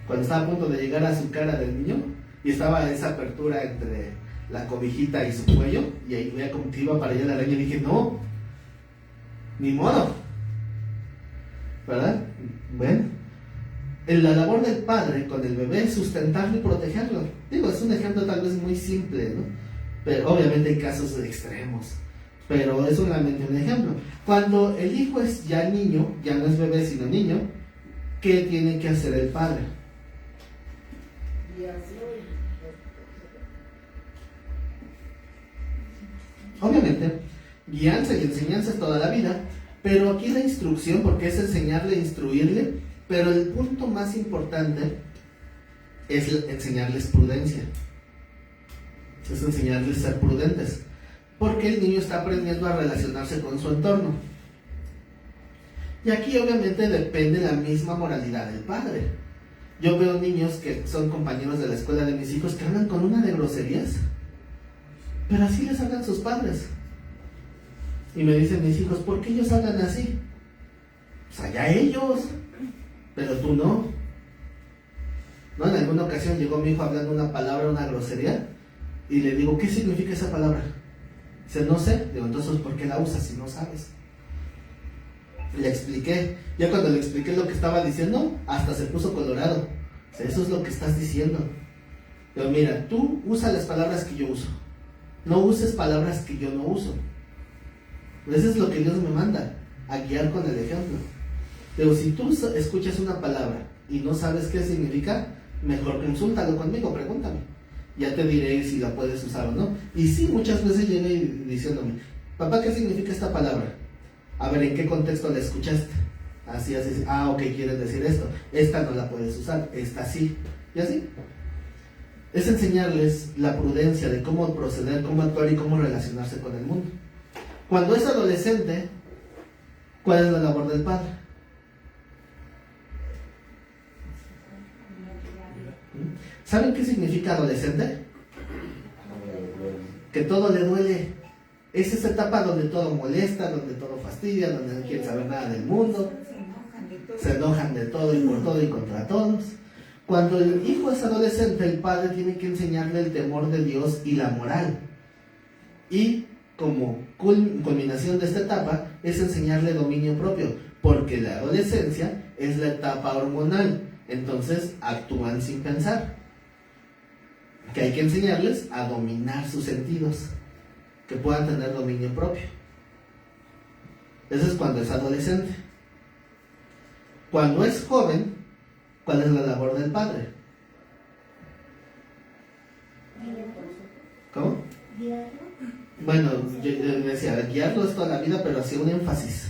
Cuando estaba a punto de llegar a su cara del niño, y estaba esa apertura entre la cobijita y su cuello, y ahí veía como que iba para allá la araña, y dije, no, ni modo, ¿verdad? Bueno, la labor del padre con el bebé es sustentarlo y protegerlo. Digo, es un ejemplo tal vez muy simple, ¿no? Pero obviamente hay casos extremos, pero es solamente un ejemplo. Cuando el hijo es ya niño, ya no es bebé sino niño, ¿qué tiene que hacer el padre? Obviamente, guianza y enseñanza es toda la vida, pero aquí la instrucción, porque es enseñarle, instruirle, pero el punto más importante es enseñarles prudencia. Es enseñarles a ser prudentes, porque el niño está aprendiendo a relacionarse con su entorno. Y aquí obviamente depende la misma moralidad del padre. Yo veo niños que son compañeros de la escuela de mis hijos que hablan con una de groserías, pero así les hablan sus padres. Y me dicen mis hijos, ¿por qué ellos hablan así? Pues allá ellos, pero tú no. ¿No? En alguna ocasión llegó mi hijo hablando una palabra, una grosería, y le digo, ¿qué significa esa palabra? Dice, no sé. Digo, entonces, ¿por qué la usas si no sabes? Le expliqué. Ya cuando le expliqué lo que estaba diciendo, hasta se puso colorado. Dice, eso es lo que estás diciendo. Digo, mira, tú usa las palabras que yo uso. No uses palabras que yo no uso. Eso es lo que Dios me manda, a guiar con el ejemplo. Digo, si tú escuchas una palabra y no sabes qué significa, mejor consúltalo conmigo, pregúntame. Ya te diré si la puedes usar o no. Y sí, muchas veces llegué diciéndome, papá, ¿qué significa esta palabra? A ver, ¿en qué contexto la escuchaste? Así, así, ok, quieres decir esto. Esta no la puedes usar, esta sí. Y así. Es enseñarles la prudencia de cómo proceder, cómo actuar y cómo relacionarse con el mundo. Cuando es adolescente, ¿cuál es la labor del padre? ¿Saben qué significa adolescente? Que todo le duele. Es esa etapa donde todo molesta, donde todo fastidia, donde no quieren saber nada del mundo. Se enojan de todo y por todo y contra todos. Cuando el hijo es adolescente, el padre tiene que enseñarle el temor de Dios y la moral. Y como culminación de esta etapa es enseñarle dominio propio, porque la adolescencia es la etapa hormonal, entonces actúan sin pensar. Que hay que enseñarles a dominar sus sentidos. ¿Ok? que puedan tener dominio propio. Eso es cuando es adolescente. Cuando es joven, ¿cuál es la labor del padre? ¿Cómo? Guiarlo. Bueno, yo decía, guiarlo es toda la vida, pero hacía un énfasis.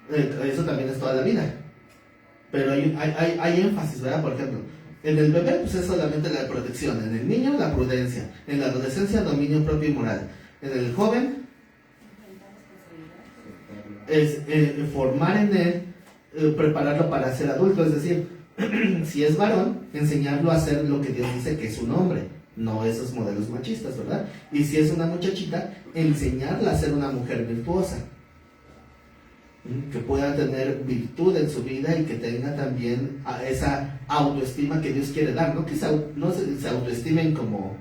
Eso también es toda la vida. Pero hay énfasis, ¿verdad? Por ejemplo, en el bebé pues es solamente la protección, en el niño la prudencia, en la adolescencia dominio propio y moral, en el joven es formar en él, prepararlo para ser adulto, es decir, si es varón, enseñarlo a hacer lo que Dios dice que es un hombre, no esos modelos machistas, ¿verdad? Y si es una muchachita, enseñarla a ser una mujer virtuosa, que pueda tener virtud en su vida y que tenga también esa autoestima que Dios quiere dar, no que no se autoestimen como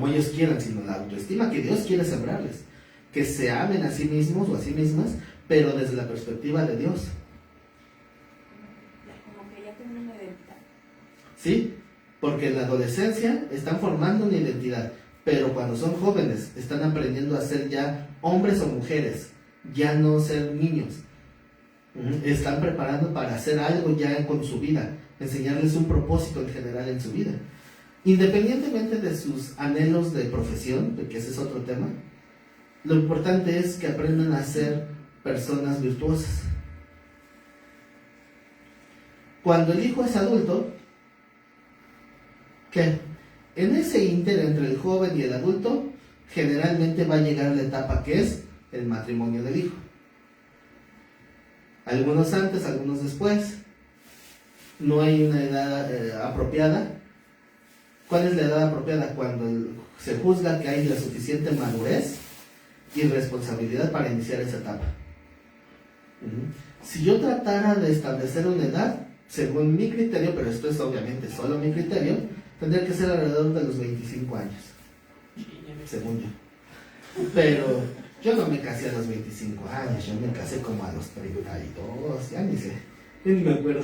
ellos quieran, sino la autoestima que Dios quiere sembrarles, que se amen a sí mismos o a sí mismas, pero desde la perspectiva de Dios. Como que ya tienen una identidad. ¿Sí? Porque en la adolescencia están formando una identidad, pero cuando son jóvenes están aprendiendo a ser ya hombres o mujeres, ya no ser niños. Están preparando para hacer algo ya con su vida, enseñarles un propósito en general en su vida. Independientemente de sus anhelos de profesión, porque ese es otro tema, lo importante es que aprendan a ser personas virtuosas. Cuando el hijo es adulto, ¿qué? En ese ínter entre el joven y el adulto, generalmente va a llegar la etapa que es el matrimonio del hijo. Algunos antes, algunos después. No hay una edad apropiada. ¿Cuál es la edad apropiada? Cuando se juzga que hay la suficiente madurez y responsabilidad para iniciar esa etapa. Si yo tratara de establecer una edad, según mi criterio, pero esto es obviamente solo mi criterio, tendría que ser alrededor de los 25 años, según yo. Pero yo no me casé a los 25 años, yo me casé como a los 32, ya ni sé, ni me acuerdo.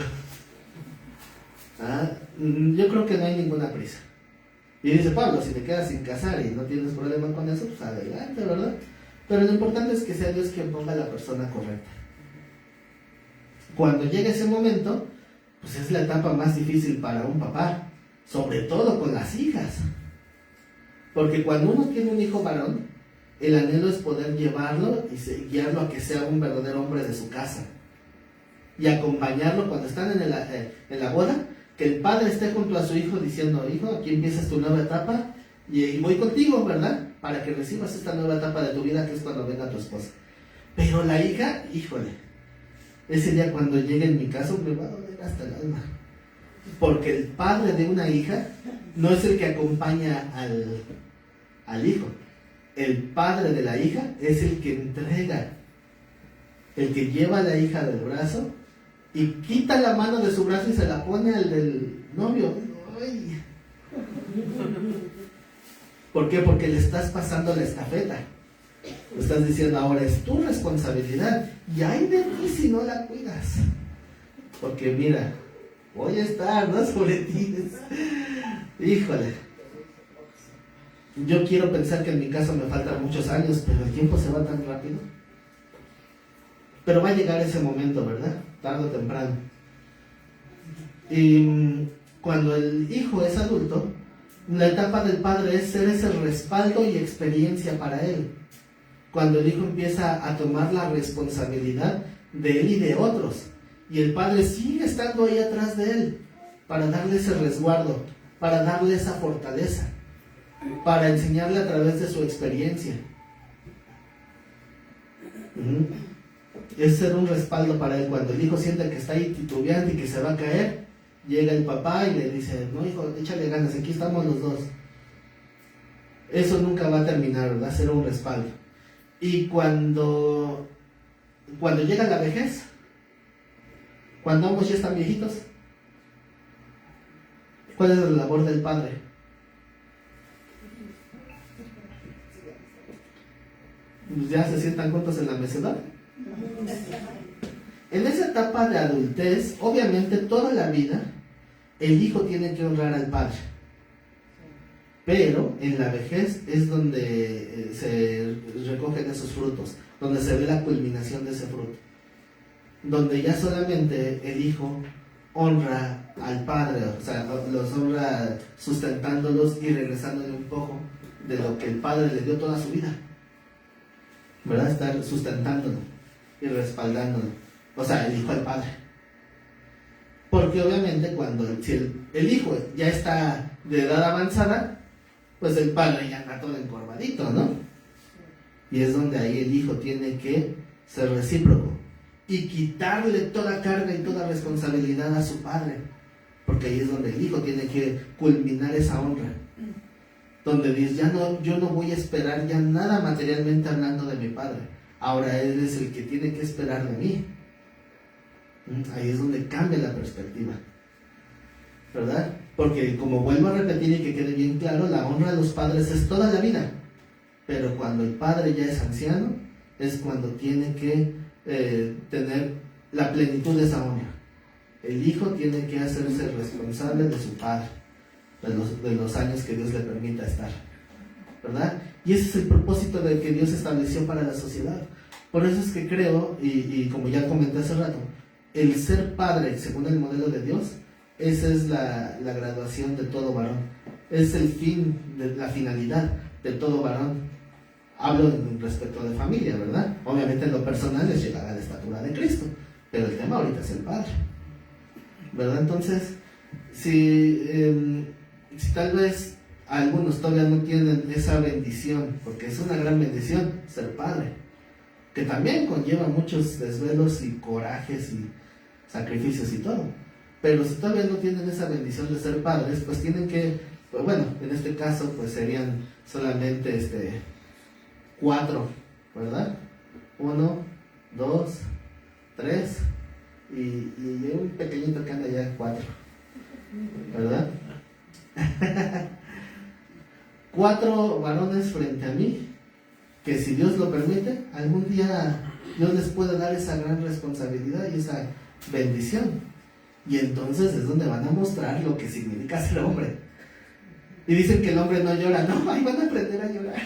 Yo creo que no hay ninguna prisa. Y dice Pablo, si te quedas sin casar y no tienes problema con eso, pues adelante, ¿verdad? Pero lo importante es que sea Dios quien ponga a la persona correcta. Cuando llegue ese momento, pues es la etapa más difícil para un papá, sobre todo con las hijas. Porque cuando uno tiene un hijo varón, el anhelo es poder llevarlo y guiarlo a que sea un verdadero hombre de su casa. Y acompañarlo cuando están en la boda, que el padre esté junto a su hijo diciendo, hijo, aquí empiezas tu nueva etapa y voy contigo, ¿verdad? Para que recibas esta nueva etapa de tu vida, que es cuando venga tu esposa. Pero la hija, híjole, ese día cuando llegue en mi caso me va a doler hasta el alma. Porque el padre de una hija no es el que acompaña al hijo. El padre de la hija es el que entrega, el que lleva a la hija del brazo y quita la mano de su brazo y se la pone al del novio. ¡Ay! ¿Por qué? Porque le estás pasando la estafeta. Le estás diciendo, ahora es tu responsabilidad y ay de ti si no la cuidas. Porque mira, voy a estar, ¿no? Sobre ti. Híjole. Yo quiero pensar que en mi caso me faltan muchos años, pero el tiempo se va tan rápido. Pero va a llegar ese momento, ¿verdad? Tarde o temprano. Y cuando el hijo es adulto, la etapa del padre es ser ese respaldo y experiencia para él. Cuando el hijo empieza a tomar la responsabilidad de él y de otros, y el padre sigue estando ahí atrás de él, para darle ese resguardo, para darle esa fortaleza, para enseñarle a través de su experiencia. Es ser un respaldo para él. Cuando el hijo siente que está ahí titubeante y que se va a caer, llega el papá y le dice, no hijo, échale ganas, aquí estamos los dos. Eso nunca va a terminar, va a ser un respaldo. Y cuando llega la vejez, cuando ambos ya están viejitos, ¿cuál es la labor del padre? ¿Ya se sientan juntos en la mecedora? En esa etapa de adultez, obviamente toda la vida, el hijo tiene que honrar al padre. Pero en la vejez es donde se recogen esos frutos, donde se ve la culminación de ese fruto, donde ya solamente el hijo honra al padre, o sea, los honra sustentándolos y regresándole un poco de lo que el padre le dio toda su vida, ¿verdad? Estar sustentándolo y respaldándolo, o sea, el hijo al padre. Porque obviamente cuando si el hijo ya está de edad avanzada, pues el padre ya anda todo encorvadito, ¿no? Y es donde ahí el hijo tiene que ser recíproco y quitarle toda carga y toda responsabilidad a su padre, porque ahí es donde el hijo tiene que culminar esa honra, donde dice, yo no voy a esperar ya nada materialmente hablando de mi padre, ahora él es el que tiene que esperar de mí. Ahí es donde cambia la perspectiva, ¿verdad? Porque como vuelvo a repetir y que quede bien claro, la honra a los padres es toda la vida, pero cuando el padre ya es anciano, es cuando tiene que tener la plenitud de esa honra. El hijo tiene que hacerse responsable de su padre, de los años que Dios le permita estar, ¿verdad? Y ese es el propósito de que Dios estableció para la sociedad. Por eso es que creo, y como ya comenté hace rato, el ser padre según el modelo de Dios, esa es la graduación de todo varón, es el fin, la finalidad de todo varón. Hablo en respecto de familia, ¿verdad? Obviamente en lo personal es llegar a la estatura de Cristo, pero el tema ahorita es el padre, ¿verdad? Entonces, si tal vez algunos todavía no tienen esa bendición, porque es una gran bendición ser padre, que también conlleva muchos desvelos y corajes y sacrificios y todo, pero si todavía no tienen esa bendición de ser padres, pues tienen que, pues bueno, en este caso pues serían solamente 4, ¿verdad? 1, 2, 3 y un pequeñito que anda ya 4, ¿verdad? 4 varones frente a mí, que si Dios lo permite, algún día Dios les puede dar esa gran responsabilidad y esa bendición. Y entonces es donde van a mostrar lo que significa ser hombre. Y dicen que el hombre no llora, no, ahí van a aprender a llorar.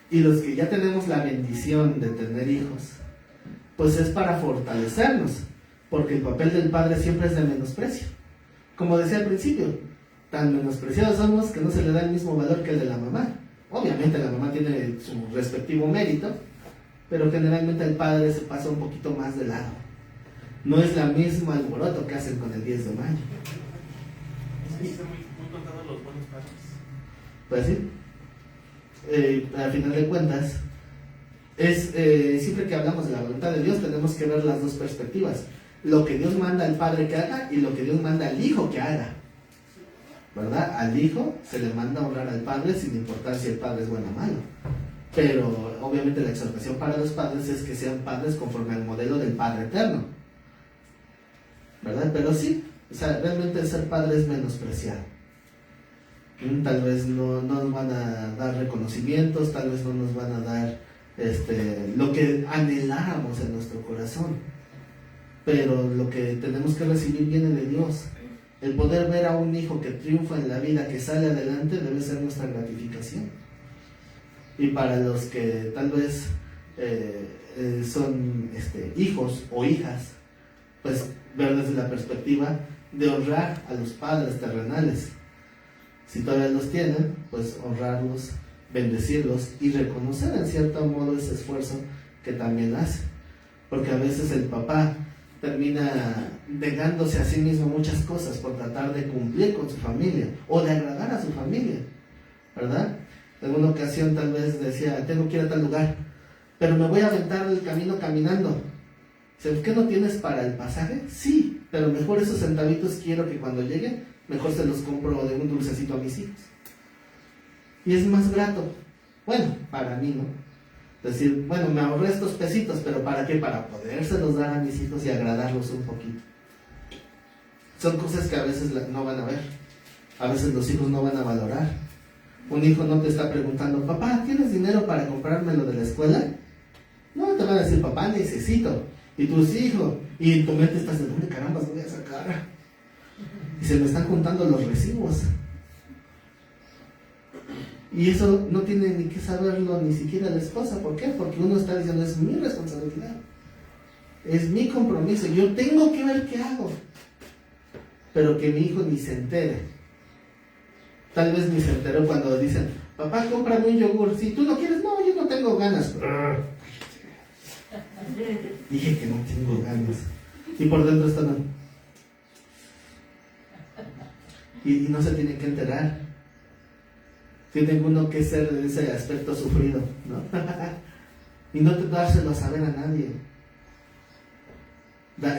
Y los que ya tenemos la bendición de tener hijos, pues es para fortalecernos, porque el papel del padre siempre es de menosprecio. Como decía al principio, tan menospreciados somos que no se le da el mismo valor que el de la mamá. Obviamente la mamá tiene su respectivo mérito, pero generalmente el padre se pasa un poquito más de lado. No es la misma alboroto que hacen con el 10 de mayo. Es que son muy contados los buenos padres. Pues sí. Al final de cuentas, siempre que hablamos de la voluntad de Dios tenemos que ver las dos perspectivas. Lo que Dios manda al padre que haga y lo que Dios manda al hijo que haga, ¿verdad? Al hijo se le manda a honrar al padre sin importar si el padre es bueno o malo, pero obviamente la exhortación para los padres es que sean padres conforme al modelo del Padre Eterno, ¿verdad? Pero sí, o sea, realmente ser padre es menospreciado. Tal vez no nos van a dar reconocimientos, tal vez no nos van a dar lo que anheláramos en nuestro corazón, pero lo que tenemos que recibir viene de Dios. El poder ver a un hijo que triunfa en la vida, que sale adelante, debe ser nuestra gratificación. Y para los que tal vez son hijos o hijas, pues ver desde la perspectiva de honrar a los padres terrenales. Si todavía los tienen, pues honrarlos, bendecirlos y reconocer en cierto modo ese esfuerzo que también hace. Porque a veces el papá termina negándose a sí mismo muchas cosas por tratar de cumplir con su familia o de agradar a su familia, ¿verdad? En una ocasión tal vez decía, tengo que ir a tal lugar, pero me voy a aventar el camino caminando. Dice, ¿qué no tienes para el pasaje? Sí, pero mejor esos centavitos quiero que cuando llegue, mejor se los compro de un dulcecito a mis hijos. Y es más grato, bueno, para mí, ¿no? Decir, bueno, me ahorré estos pesitos, pero ¿para qué? Para podérselos dar a mis hijos y agradarlos un poquito. Son cosas que a veces no van a ver, a veces los hijos no van a valorar. Un hijo no te está preguntando, papá, ¿tienes dinero para comprarme lo de la escuela? No, te van a decir, papá, necesito. Y tus hijos, y en tu mente estás, ¿de dónde carambas voy a sacar? y se me están juntando los recibos. Y eso no tiene ni que saberlo ni siquiera la esposa. ¿Por qué? Porque uno está diciendo, es mi responsabilidad, es mi compromiso, yo tengo que ver qué hago. Pero que mi hijo ni se entere. Tal vez ni se enteró cuando dicen, papá, cómprame un yogur. Si tú no quieres, no, yo no tengo ganas. Dije que no tengo ganas. Y por dentro están... Y no se tiene que enterar. Tiene uno que ser de ese aspecto sufrido, ¿no? Y no dárselo a saber a nadie.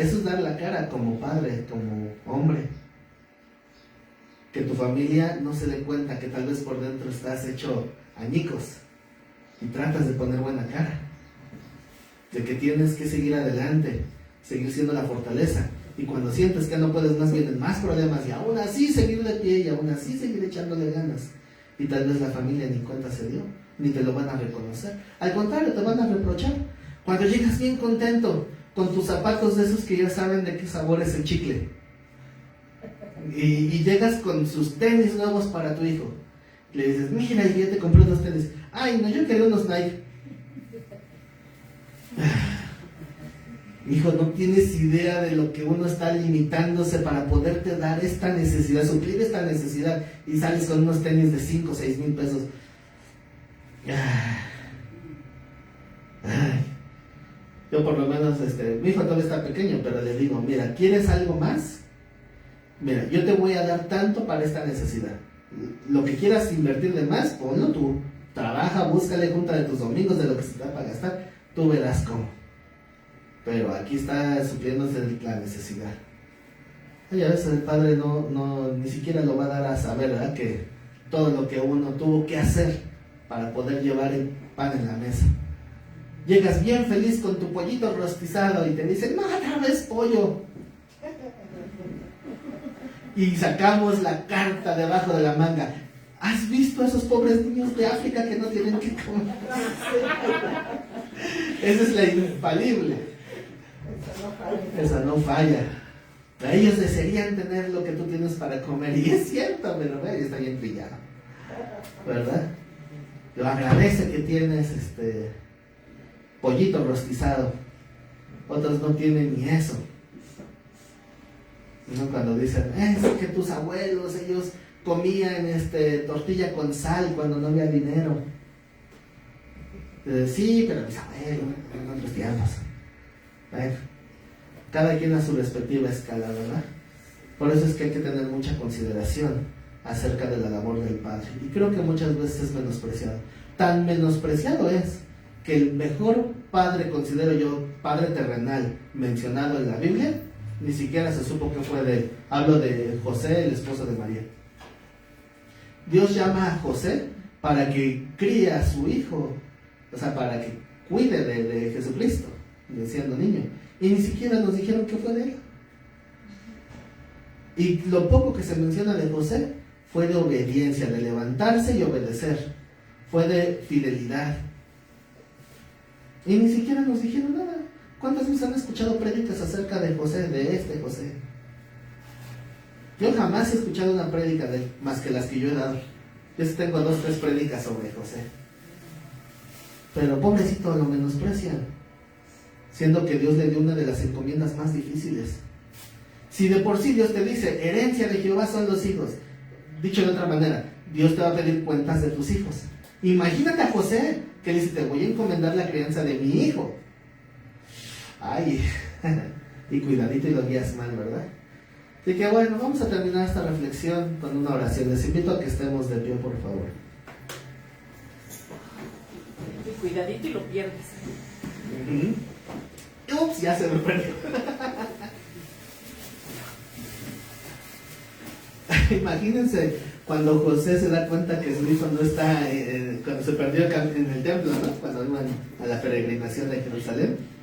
Eso es dar la cara como padre, como hombre. Que tu familia no se dé cuenta que tal vez por dentro estás hecho añicos y tratas de poner buena cara. De que tienes que seguir adelante, seguir siendo la fortaleza. Y cuando sientes que no puedes más, vienen más problemas y aún así seguir de pie y aún así seguir echándole ganas. Y tal vez la familia ni cuenta se dio, ni te lo van a reconocer. Al contrario, te van a reprochar. Cuando llegas bien contento, con tus zapatos de esos que ya saben de qué sabor es el chicle. Y llegas con sus tenis nuevos para tu hijo. Le dices, mira, ya te compré unos tenis. Ay, no, yo quería unos Nike. Hijo, no tienes idea de lo que uno está limitándose para poderte dar esta necesidad, suplir esta necesidad, y sales con unos tenis de 5 o 6 mil pesos. Ay. Yo por lo menos, mi hijo todavía está pequeño, pero le digo, mira, ¿quieres algo más? Mira, yo te voy a dar tanto para esta necesidad. Lo que quieras invertir de más, ponlo tú. Trabaja, búscale, junta de tus domingos de lo que se te da para gastar. Tú verás cómo. Pero aquí está supliéndose la necesidad. Y a veces el padre ni siquiera lo va a dar a saber, ¿verdad? Que todo lo que uno tuvo que hacer para poder llevar el pan en la mesa. Llegas bien feliz con tu pollito rostizado y te dicen, no, otra vez pollo. Y sacamos la carta debajo de la manga. ¿Has visto a esos pobres niños de África que no tienen que comer? Esa es la infalible. Esa no falla. Ellos desearían tener lo que tú tienes para comer. Y es cierto, pero está bien trillado, ¿verdad? Lo agradece que tienes pollito rostizado. Otros no tienen ni eso. ¿No? Cuando dicen, es que tus abuelos, ellos comían tortilla con sal cuando no había dinero. Sí, pero mis abuelos, en otros tiempos. Bueno, cada quien a su respectiva escala, ¿verdad? Por eso es que hay que tener mucha consideración acerca de la labor del padre. Y creo que muchas veces es menospreciado. Tan menospreciado es que el mejor padre, considero yo, padre terrenal mencionado en la Biblia, ni siquiera se supo que fue de él. Hablo de José, el esposo de María. Dios llama a José para que críe a su hijo, o sea, para que cuide de Jesucristo, siendo niño. Y ni siquiera nos dijeron que fue de él. Y lo poco que se menciona de José fue de obediencia, de levantarse y obedecer. Fue de fidelidad. Y ni siquiera nos dijeron nada. ¿Cuántas veces han escuchado prédicas acerca de José, de José? Yo jamás he escuchado una prédica de él, más que las que yo he dado. Yo sí tengo 2 o 3 prédicas sobre José. Pero pobrecito lo menosprecian, siendo que Dios le dio una de las encomiendas más difíciles. Si de por sí Dios te dice, herencia de Jehová son los hijos. Dicho de otra manera, Dios te va a pedir cuentas de tus hijos. Imagínate a José, que dice, te voy a encomendar la crianza de mi hijo. Ay, y cuidadito y lo guías mal, ¿verdad? Así que bueno, vamos a terminar esta reflexión con una oración. Les invito a que estemos de pie, por favor. Y cuidadito y lo pierdes. Ups, ya se me perdió. Imagínense cuando José se da cuenta que su hijo no está, cuando se perdió en el templo, ¿no? Cuando iban a la peregrinación de Jerusalén.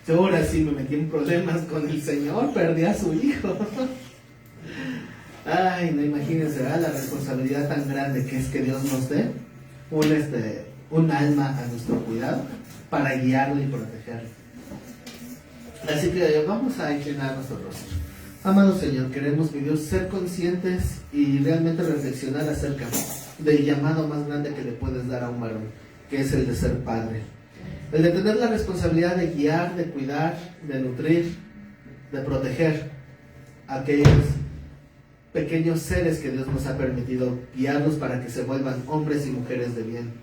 Ahora sí me metí en problemas con el Señor, perdí a su hijo. Ay, no, imagínense, ¿verdad? La responsabilidad tan grande que es que Dios nos dé un alma a nuestro cuidado para guiarlo y protegerlo. Así que vamos a inclinar nuestro rostro. Amado Señor, queremos, mi Dios, ser conscientes y realmente reflexionar acerca del llamado más grande que le puedes dar a un varón, que es el de ser padre. El de tener la responsabilidad de guiar, de cuidar, de nutrir, de proteger a aquellos pequeños seres que Dios nos ha permitido guiarlos para que se vuelvan hombres y mujeres de bien.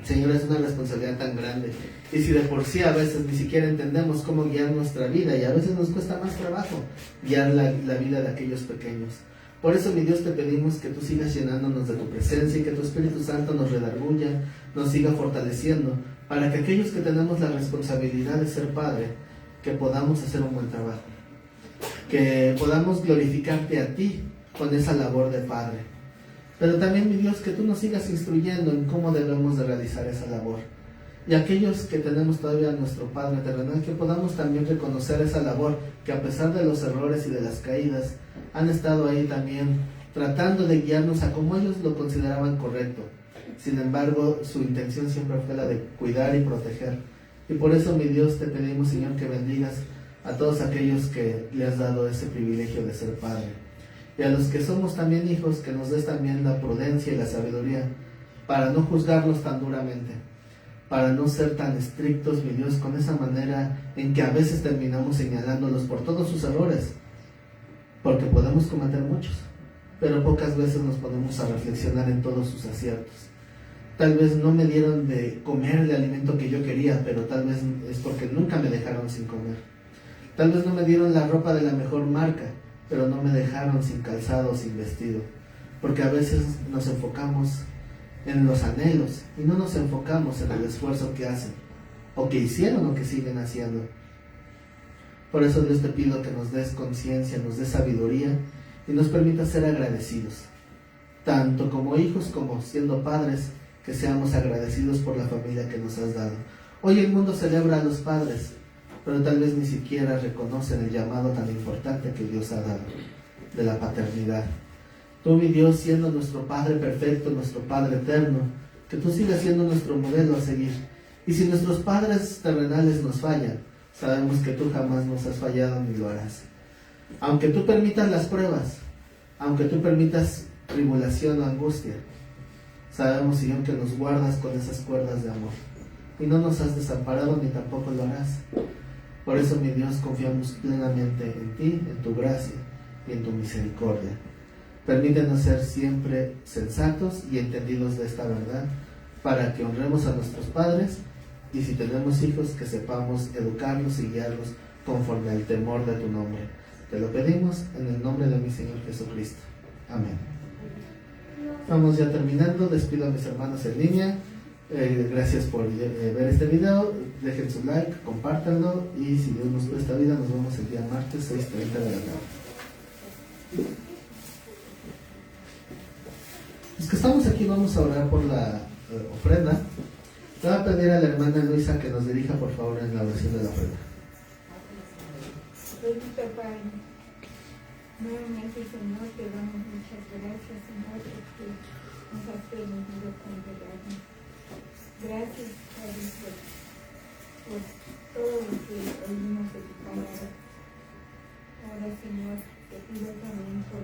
Señor, es una responsabilidad tan grande. Y si de por sí a veces ni siquiera entendemos cómo guiar nuestra vida, y a veces nos cuesta más trabajo guiar la vida de aquellos pequeños. Por eso, mi Dios, te pedimos que tú sigas llenándonos de tu presencia y que tu Espíritu Santo nos redarguya, nos siga fortaleciendo, para que aquellos que tenemos la responsabilidad de ser padre, que podamos hacer un buen trabajo, que podamos glorificarte a ti con esa labor de padre. Pero también, mi Dios, que tú nos sigas instruyendo en cómo debemos de realizar esa labor. Y aquellos que tenemos todavía a nuestro Padre terrenal, que podamos también reconocer esa labor, que a pesar de los errores y de las caídas, han estado ahí también tratando de guiarnos a como ellos lo consideraban correcto. Sin embargo, su intención siempre fue la de cuidar y proteger. Y por eso, mi Dios, te pedimos, Señor, que bendigas a todos aquellos que le has dado ese privilegio de ser padre. Y a los que somos también hijos, que nos des también la prudencia y la sabiduría para no juzgarlos tan duramente, para no ser tan estrictos, mi Dios, con esa manera en que a veces terminamos señalándolos por todos sus errores, porque podemos cometer muchos, pero pocas veces nos ponemos a reflexionar en todos sus aciertos. Tal vez no me dieron de comer el alimento que yo quería, pero tal vez es porque nunca me dejaron sin comer. Tal vez no me dieron la ropa de la mejor marca, pero no me dejaron sin calzado o sin vestido, porque a veces nos enfocamos en los anhelos y no nos enfocamos en el esfuerzo que hacen, o que hicieron o que siguen haciendo. Por eso, Dios, te pido que nos des conciencia, nos des sabiduría y nos permita ser agradecidos, tanto como hijos como siendo padres, que seamos agradecidos por la familia que nos has dado. Hoy el mundo celebra a los padres, pero tal vez ni siquiera reconocen el llamado tan importante que Dios ha dado, de la paternidad. Tú, mi Dios, siendo nuestro Padre perfecto, nuestro Padre eterno, que tú sigas siendo nuestro modelo a seguir. Y si nuestros padres terrenales nos fallan, sabemos que tú jamás nos has fallado ni lo harás. Aunque tú permitas las pruebas, aunque tú permitas tribulación o angustia, sabemos, Señor, que nos guardas con esas cuerdas de amor. Y no nos has desamparado ni tampoco lo harás. Por eso, mi Dios, confiamos plenamente en ti, en tu gracia y en tu misericordia. Permítenos ser siempre sensatos y entendidos de esta verdad, para que honremos a nuestros padres, y si tenemos hijos, que sepamos educarlos y guiarlos conforme al temor de tu nombre. Te lo pedimos en el nombre de mi Señor Jesucristo. Amén. Vamos ya terminando. Despido a mis hermanos en línea. Gracias por ver este video. Dejen su like, compártanlo, y si Dios nos presta vida, nos vemos el día martes 6:30 de la tarde. Los que estamos aquí vamos a orar por la ofrenda. Le voy a pedir a la hermana Luisa que nos dirija, por favor, en la oración de la ofrenda. Bendito Padre, nuevamente, Señor, te damos muchas gracias, Señor, porque nos has permitido congregarnos. Gracias, Padre, por todo lo que oímos de tu palabra. Ahora, Señor, te pido también por